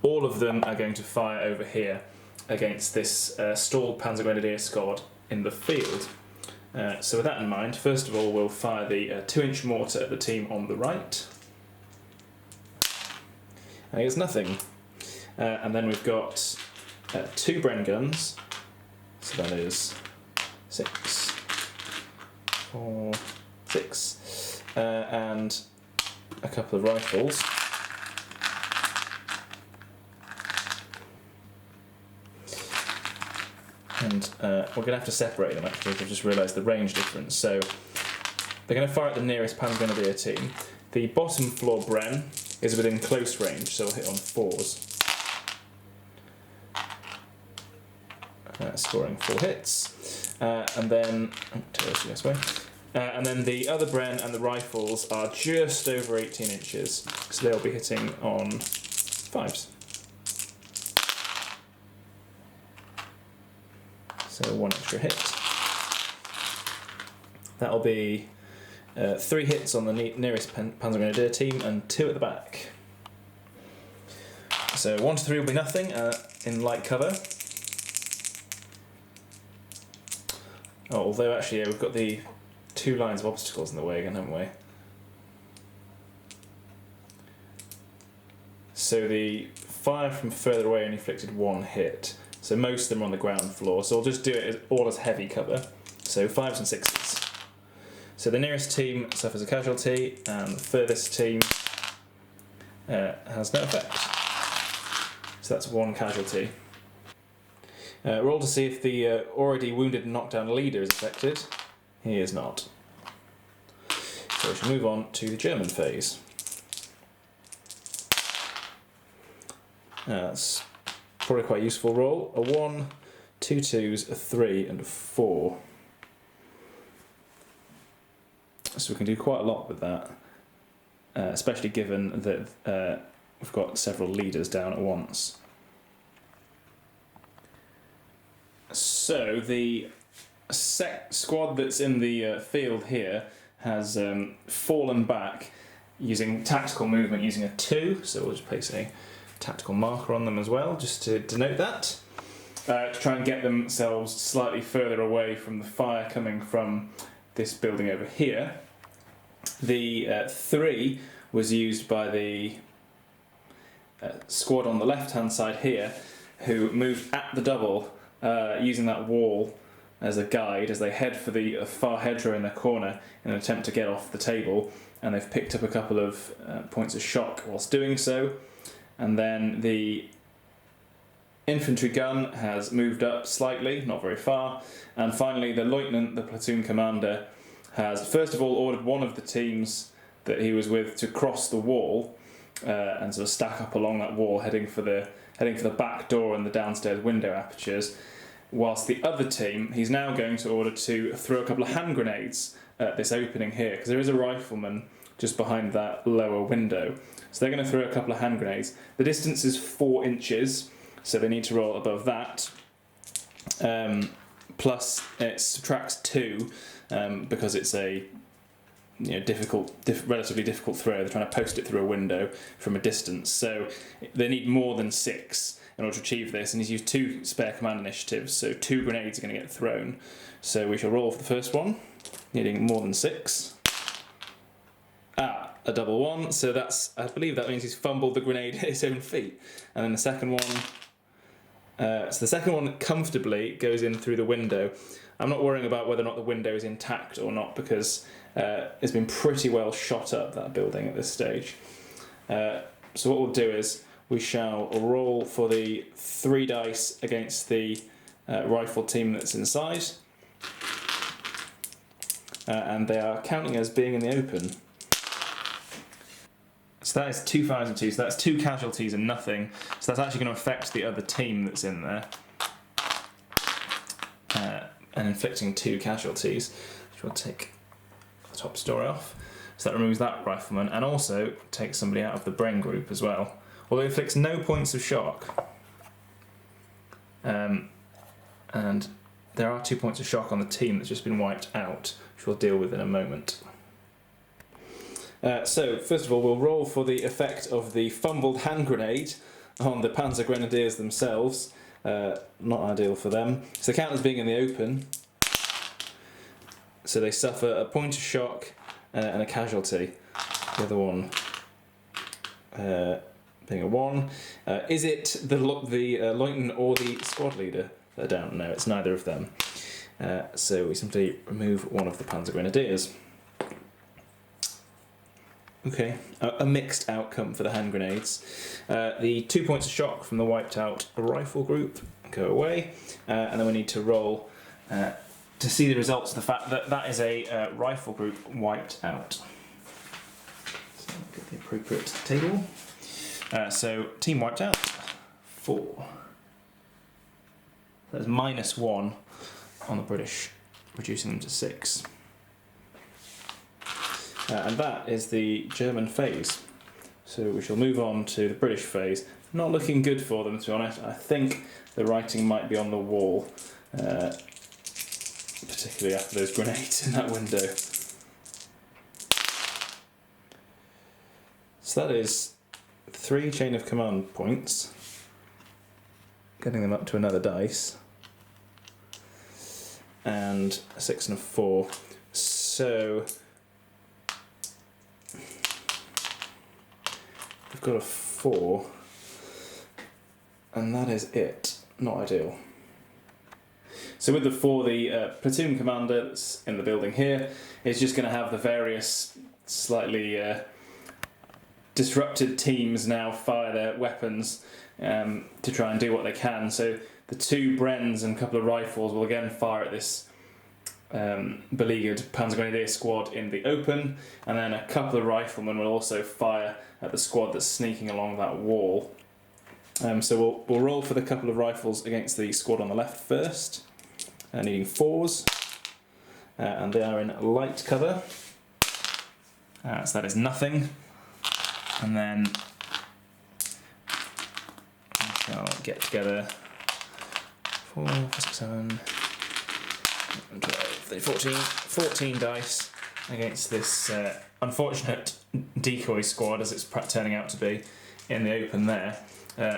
All of them are going to fire over here against this stalled Panzergrenadier squad in the field. So with that in mind, first of all we'll fire the 2-inch mortar at the team on the right. And it's nothing. And then we've got 2 Bren guns, so that is 6, 4, 6, and a couple of rifles. And we're going to have to separate them actually, because I've just realised the range difference. So they're going to fire at the nearest Panzergrenadier team. The bottom floor Bren is within close range, so we'll hit on 4s. Scoring 4 hits. And then and then the other Bren and the rifles are just over 18 inches, so they'll be hitting on 5s. So 1 extra hit. That'll be 3 hits on the nearest Panzergrenadier team and 2 at the back. So 1 to 3 will be nothing in light cover. Oh, although actually, yeah, we've got the 2 lines of obstacles in the way again, haven't we? So the fire from further away only inflicted 1 hit. So most of them are on the ground floor, so I'll just do it all as heavy cover. So 5s and 6s. So the nearest team suffers a casualty, and the furthest team has no effect. So that's 1 casualty. Roll to see if the already wounded and knocked down leader is affected. He is not. So we shall move on to the German phase. That's probably quite a useful roll. A 1, 2 2s, a 3 and a 4. So we can do quite a lot with that, especially given that we've got several leaders down at once. So the squad that's in the field here has fallen back using tactical movement using a 2, so we'll just place a tactical marker on them as well, just to denote that, to try and get themselves slightly further away from the fire coming from this building over here. The 3 was used by the squad on the left hand side here, who moved at the double using that wall as a guide as they head for the far hedgerow in the corner in an attempt to get off the table, and they've picked up a couple of points of shock whilst doing so. And then the infantry gun has moved up slightly, not very far, and finally the lieutenant, the platoon commander, has first of all ordered one of the teams that he was with to cross the wall and sort of stack up along that wall, heading for the back door and the downstairs window apertures. whilst the other team, he's now going to order to throw a couple of hand grenades at this opening here, because there is a rifleman just behind that lower window. So they're going to throw a couple of hand grenades. The distance is 4 inches, so they need to roll above that. Plus it subtracts 2 because it's a relatively difficult throw. They're trying to post it through a window from a distance, so they need more than 6 in order to achieve this, and he's used 2 spare command initiatives, so 2 grenades are going to get thrown. So we shall roll for the first one, needing more than 6. A double 1, so I believe that means he's fumbled the grenade at his own feet. And then the second one, so the second one comfortably goes in through the window. I'm not worrying about whether or not the window is intact or not, because it's been pretty well shot up, that building, at this stage. So what we'll do is we shall roll for the 3 dice against the rifle team that's inside. And they are counting as being in the open. So that is 2 fires and 2, so that's 2 casualties and nothing. So that's actually going to affect the other team that's in there. And inflicting 2 casualties, which will take the top story off. So that removes that rifleman, and also takes somebody out of the brain group as well. Although it inflicts no points of shock. And there are 2 points of shock on the team that's just been wiped out, which we'll deal with in a moment. So, first of all, we'll roll for the effect of the fumbled hand grenade on the Panzergrenadiers themselves. Not ideal for them. So they count as being in the open. So they suffer a point of shock and a casualty. The other one being a 1. Is it the Lieutenant or the squad leader that are down? No, it's neither of them. So we simply remove one of the Panzergrenadiers. Okay, a mixed outcome for the hand grenades. The 2 points of shock from the wiped out rifle group go away, and then we need to roll to see the results of the fact that that is a rifle group wiped out. So I'll get the appropriate table. So team wiped out, 4. That's -1 on the British, reducing them to 6. And that is the German phase. So we shall move on to the British phase. Not looking good for them, to be honest. I think the writing might be on the wall, particularly after those grenades in that window. So that is 3 chain of command points, getting them up to another dice, and a 6 and a 4. So we've got a 4, and that is it. Not ideal. So with the 4, the platoon commander that's in the building here is just going to have the various slightly disrupted teams now fire their weapons to try and do what they can. So the 2 Brens and a couple of rifles will again fire at this beleaguered Panzergrenadier squad in the open, and then a couple of riflemen will also fire at the squad that's sneaking along that wall. So we'll roll for the couple of rifles against the squad on the left first, needing 4s, and they are in light cover, so that is nothing. And then we shall get together 4, 6, 7, 12, 14 dice against this unfortunate decoy squad, as it's turning out to be, in the open there.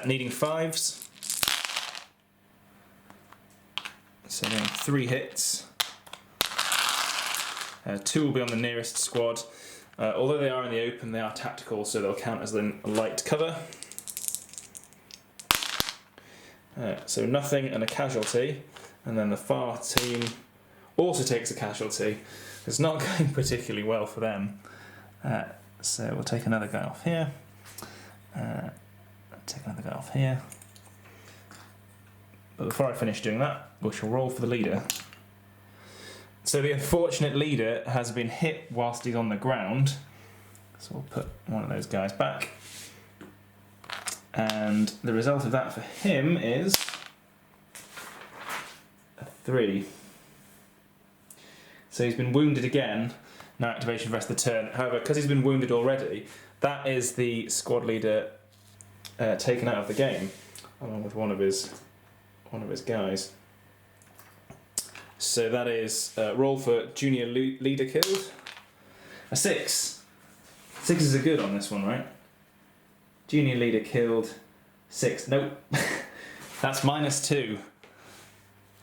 Needing 5s. So getting 3 hits. 2 will be on the nearest squad. Although they are in the open, they are tactical, so they'll count as in light cover. So nothing and a casualty, and then the far team also takes a casualty. It's not going particularly well for them. So we'll take another guy off here. Take another guy off here. But before I finish doing that, we shall roll for the leader. So the unfortunate leader has been hit whilst he's on the ground. So we'll put one of those guys back. And the result of that for him is 3. So he's been wounded again. No activation for the rest of the turn. However, because he's been wounded already, that is the squad leader taken out of the game, along with one of his guys. So that is roll for junior leader killed. A 6. 6 is a good on this one, right? Junior leader killed. 6. Nope. That's -2.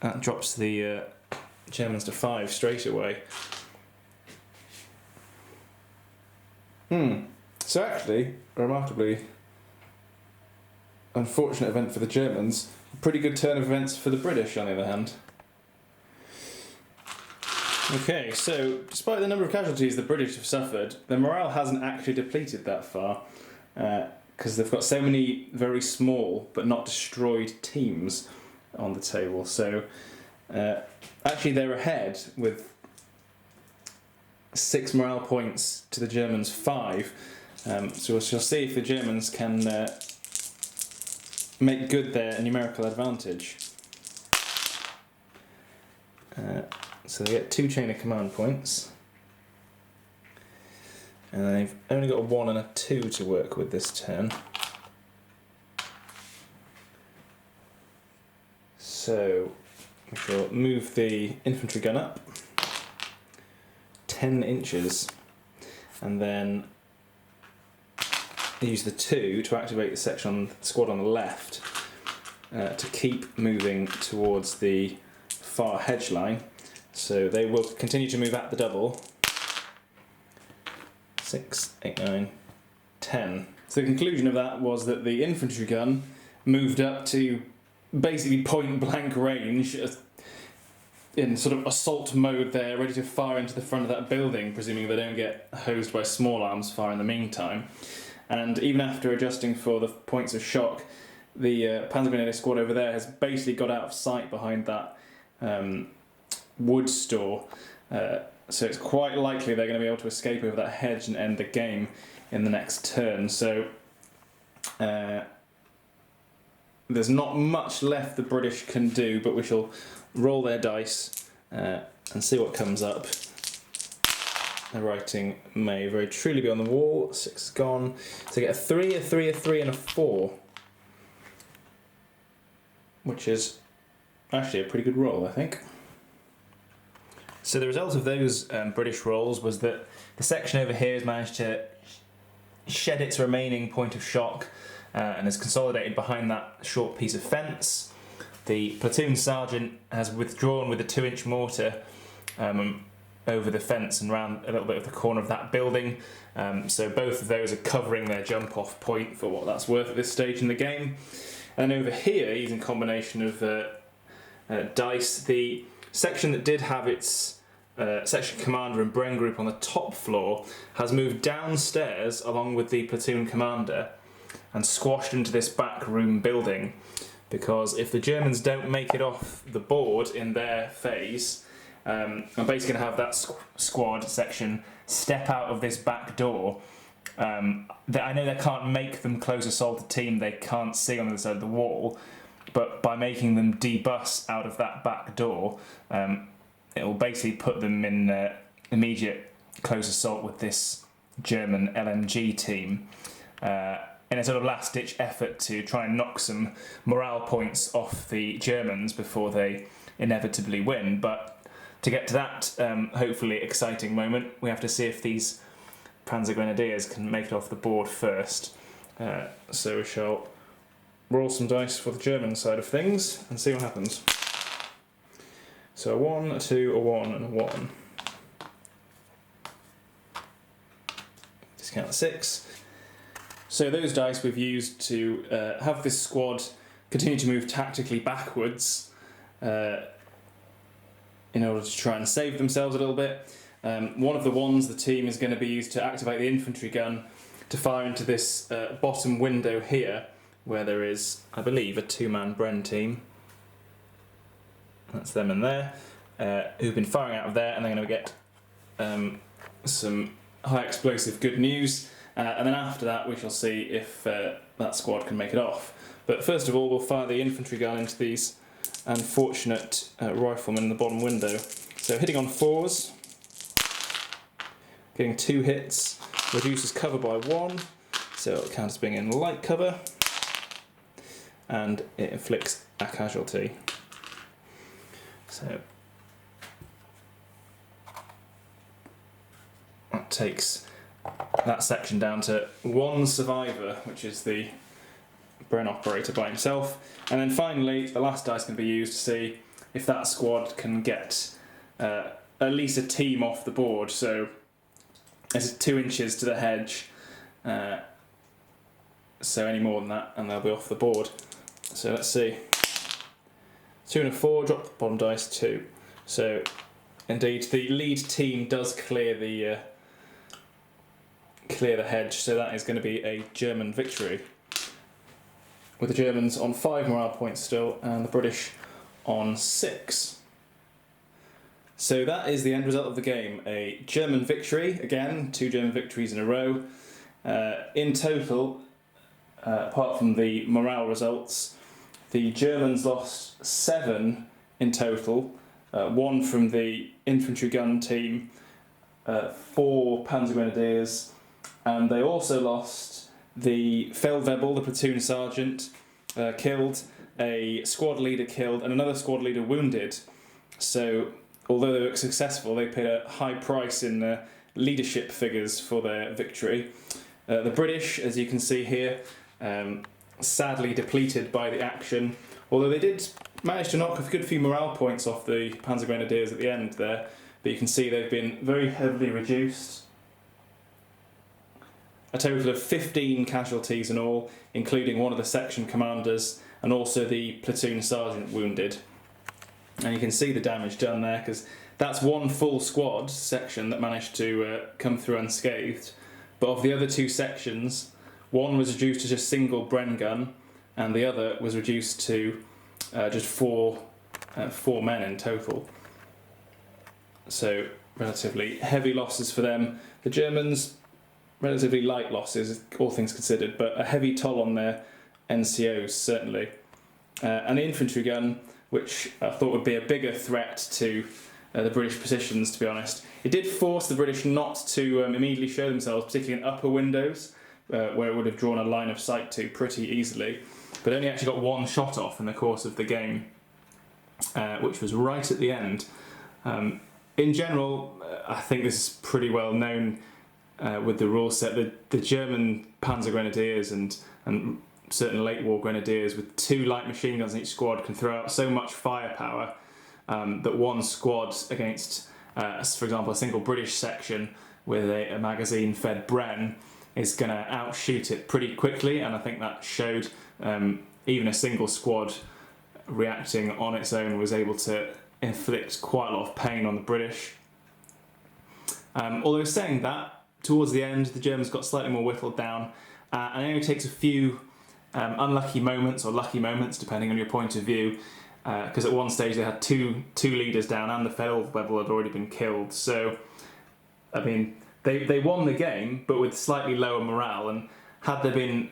That drops the Germans to 5 straight away. So actually, remarkably unfortunate event for the Germans. A pretty good turn of events for the British, on the other hand. Okay, so despite the number of casualties the British have suffered, their morale hasn't actually depleted that far, because they've got so many very small but not destroyed teams on the table. So actually they're ahead with 6 morale points to the Germans' 5. So we shall see if the Germans can make good their numerical advantage. So they get 2 chain of command points, and they've only got a 1 and a 2 to work with this turn. So we shall move the infantry gun up 10 inches, and then use the 2 to activate the section on the squad on the left to keep moving towards the far hedge line. So they will continue to move at the double. 6, 8, 9, 10. So the conclusion of that was that the infantry gun moved up to basically point blank range in sort of assault mode there, ready to fire into the front of that building, presuming they don't get hosed by small arms fire in the meantime. And even after adjusting for the points of shock, the Panzergrenadier squad over there has basically got out of sight behind that wood store. So it's quite likely they're going to be able to escape over that hedge and end the game in the next turn. So there's not much left the British can do, but we shall roll their dice and see what comes up. The writing may very truly be on the wall. 6 is gone. So you get a 3, a 3, a 3 and a 4, which is actually a pretty good roll, I think. So the result of those British rolls was that the section over here has managed to shed its remaining point of shock and is consolidated behind that short piece of fence. The platoon sergeant has withdrawn with a 2-inch mortar over the fence and round a little bit of the corner of that building. So both of those are covering their jump-off point for what that's worth at this stage in the game. And over here, using a combination of dice, the section that did have its section commander and Bren group on the top floor has moved downstairs along with the platoon commander and squashed into this back room building, because if the Germans don't make it off the board in their phase, I'm basically going to have that squad section step out of this back door. I know they can't make them close assault a team they can't see on the other side of the wall, but by making them debus out of that back door, it will basically put them in immediate close assault with this German LMG team in a sort of last-ditch effort to try and knock some morale points off the Germans before they inevitably win. But to get to that hopefully exciting moment, we have to see if these Panzergrenadiers can make it off the board first. So we shall roll some dice for the German side of things and see what happens. So a 1, a 2, a 1 and a 1. Discount 6. So those dice we've used to have this squad continue to move tactically backwards in order to try and save themselves a little bit. One of the ones the team is going to be used to activate the infantry gun to fire into this bottom window here, where there is, I believe, a 2-man Bren team. That's them in there, who've been firing out of there, and they're going to get some high explosive good news, and then after that we shall see if that squad can make it off. But first of all, we'll fire the infantry gun into these unfortunate rifleman in the bottom window. So hitting on 4s, getting 2 hits, reduces cover by 1, so it'll count as being in light cover, and it inflicts a casualty. So that takes that section down to 1 survivor, which is the Bren operator by himself. And then finally, the last dice can be used to see if that squad can get at least a team off the board. So it's 2 inches to the hedge, so any more than that and they'll be off the board. So let's see. 2 and a 4, drop the bottom dice, 2. So indeed the lead team does clear the hedge, so that is going to be a German victory, with the Germans on 5 morale points still and the British on 6. So that is the end result of the game. A German victory, again, 2 German victories in a row. In total, apart from the morale results, the Germans lost 7 in total, 1 from the infantry gun team, 4 Panzergrenadiers, and they also lost the Feldwebel, the platoon sergeant, killed, a squad leader killed, and another squad leader wounded. So although they were successful, they paid a high price in leadership figures for their victory. The British, as you can see here, sadly depleted by the action, although they did manage to knock a good few morale points off the Panzergrenadiers at the end there, but you can see they've been very heavily reduced. A total of 15 casualties in all, including one of the section commanders and also the platoon sergeant wounded. And you can see the damage done there, because that's 1 full squad section that managed to come through unscathed. But of the other 2 sections, 1 was reduced to just single Bren gun, and the other was reduced to just 4 men in total. So relatively heavy losses for them. The Germans, relatively light losses, all things considered, but a heavy toll on their NCOs certainly. And the infantry gun, which I thought would be a bigger threat to the British positions, to be honest. It did force the British not to immediately show themselves, particularly in upper windows, where it would have drawn a line of sight to pretty easily, but only actually got 1 shot off in the course of the game, which was right at the end. In general, I think this is pretty well known with the rule set. The German Panzergrenadiers and certain late war grenadiers with 2 light machine guns in each squad can throw out so much firepower that 1 squad against, for example, a single British section with a magazine-fed Bren is going to outshoot it pretty quickly, and I think that showed. Even a single squad reacting on its own was able to inflict quite a lot of pain on the British. Although saying that, towards the end the Germans got slightly more whittled down, and it only takes a few unlucky moments or lucky moments depending on your point of view, because at one stage they had two leaders down and the Feldwebel had already been killed. So I mean they won the game but with slightly lower morale, and had there been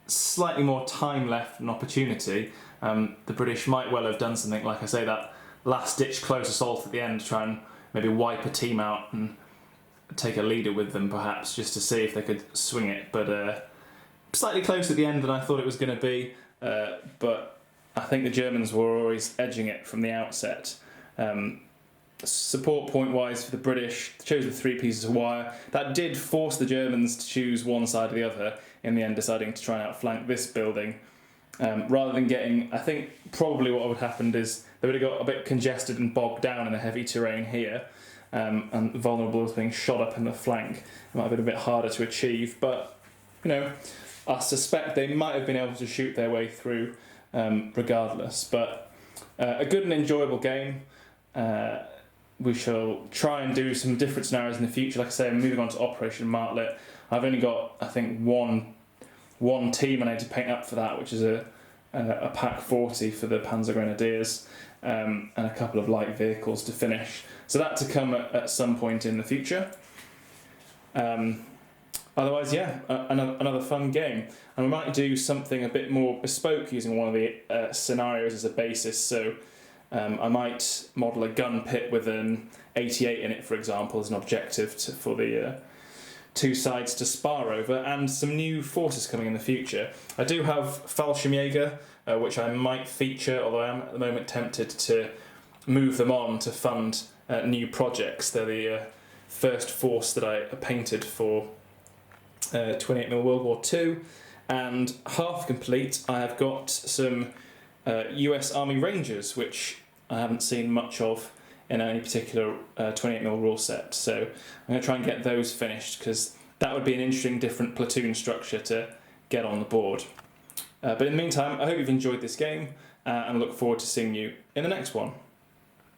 slightly more time left and opportunity, the British might well have done something like, I say, that last ditch close assault at the end to try and maybe wipe a team out and take a leader with them perhaps, just to see if they could swing it. But slightly closer at the end than I thought it was going to be, but I think the Germans were always edging it from the outset. Support point wise for the British, they chose with 3 pieces of wire. That did force the Germans to choose one side or the other, in the end deciding to try and outflank this building, rather than getting, I think probably what would have happened is they would have got a bit congested and bogged down in the heavy terrain here, and vulnerable as being shot up in the flank. It might have been a bit harder to achieve, but you know, I suspect they might have been able to shoot their way through regardless. But a good and enjoyable game. We shall try and do some different scenarios in the future. Like I say, I'm moving on to Operation Martlet. I've only got, I think, one team I need to paint up for that, which is a Pack 40 for the Panzergrenadiers, and a couple of light vehicles to finish. So that to come at some point in the future. Otherwise, yeah, another fun game. And we might do something a bit more bespoke using one of the scenarios as a basis. So I might model a gun pit with an 88 in it, for example, as an objective for the two sides to spar over, and some new forces coming in the future. I do have Fallschirmjäger, which I might feature, although I am at the moment tempted to move them on to fund new projects. They're the first force that I painted for 28mm World War II, and half complete I have got some US Army Rangers, which I haven't seen much of in any particular 28mm rule set, so I'm going to try and get those finished, because that would be an interesting different platoon structure to get on the board. But in the meantime, I hope you've enjoyed this game, and look forward to seeing you in the next one.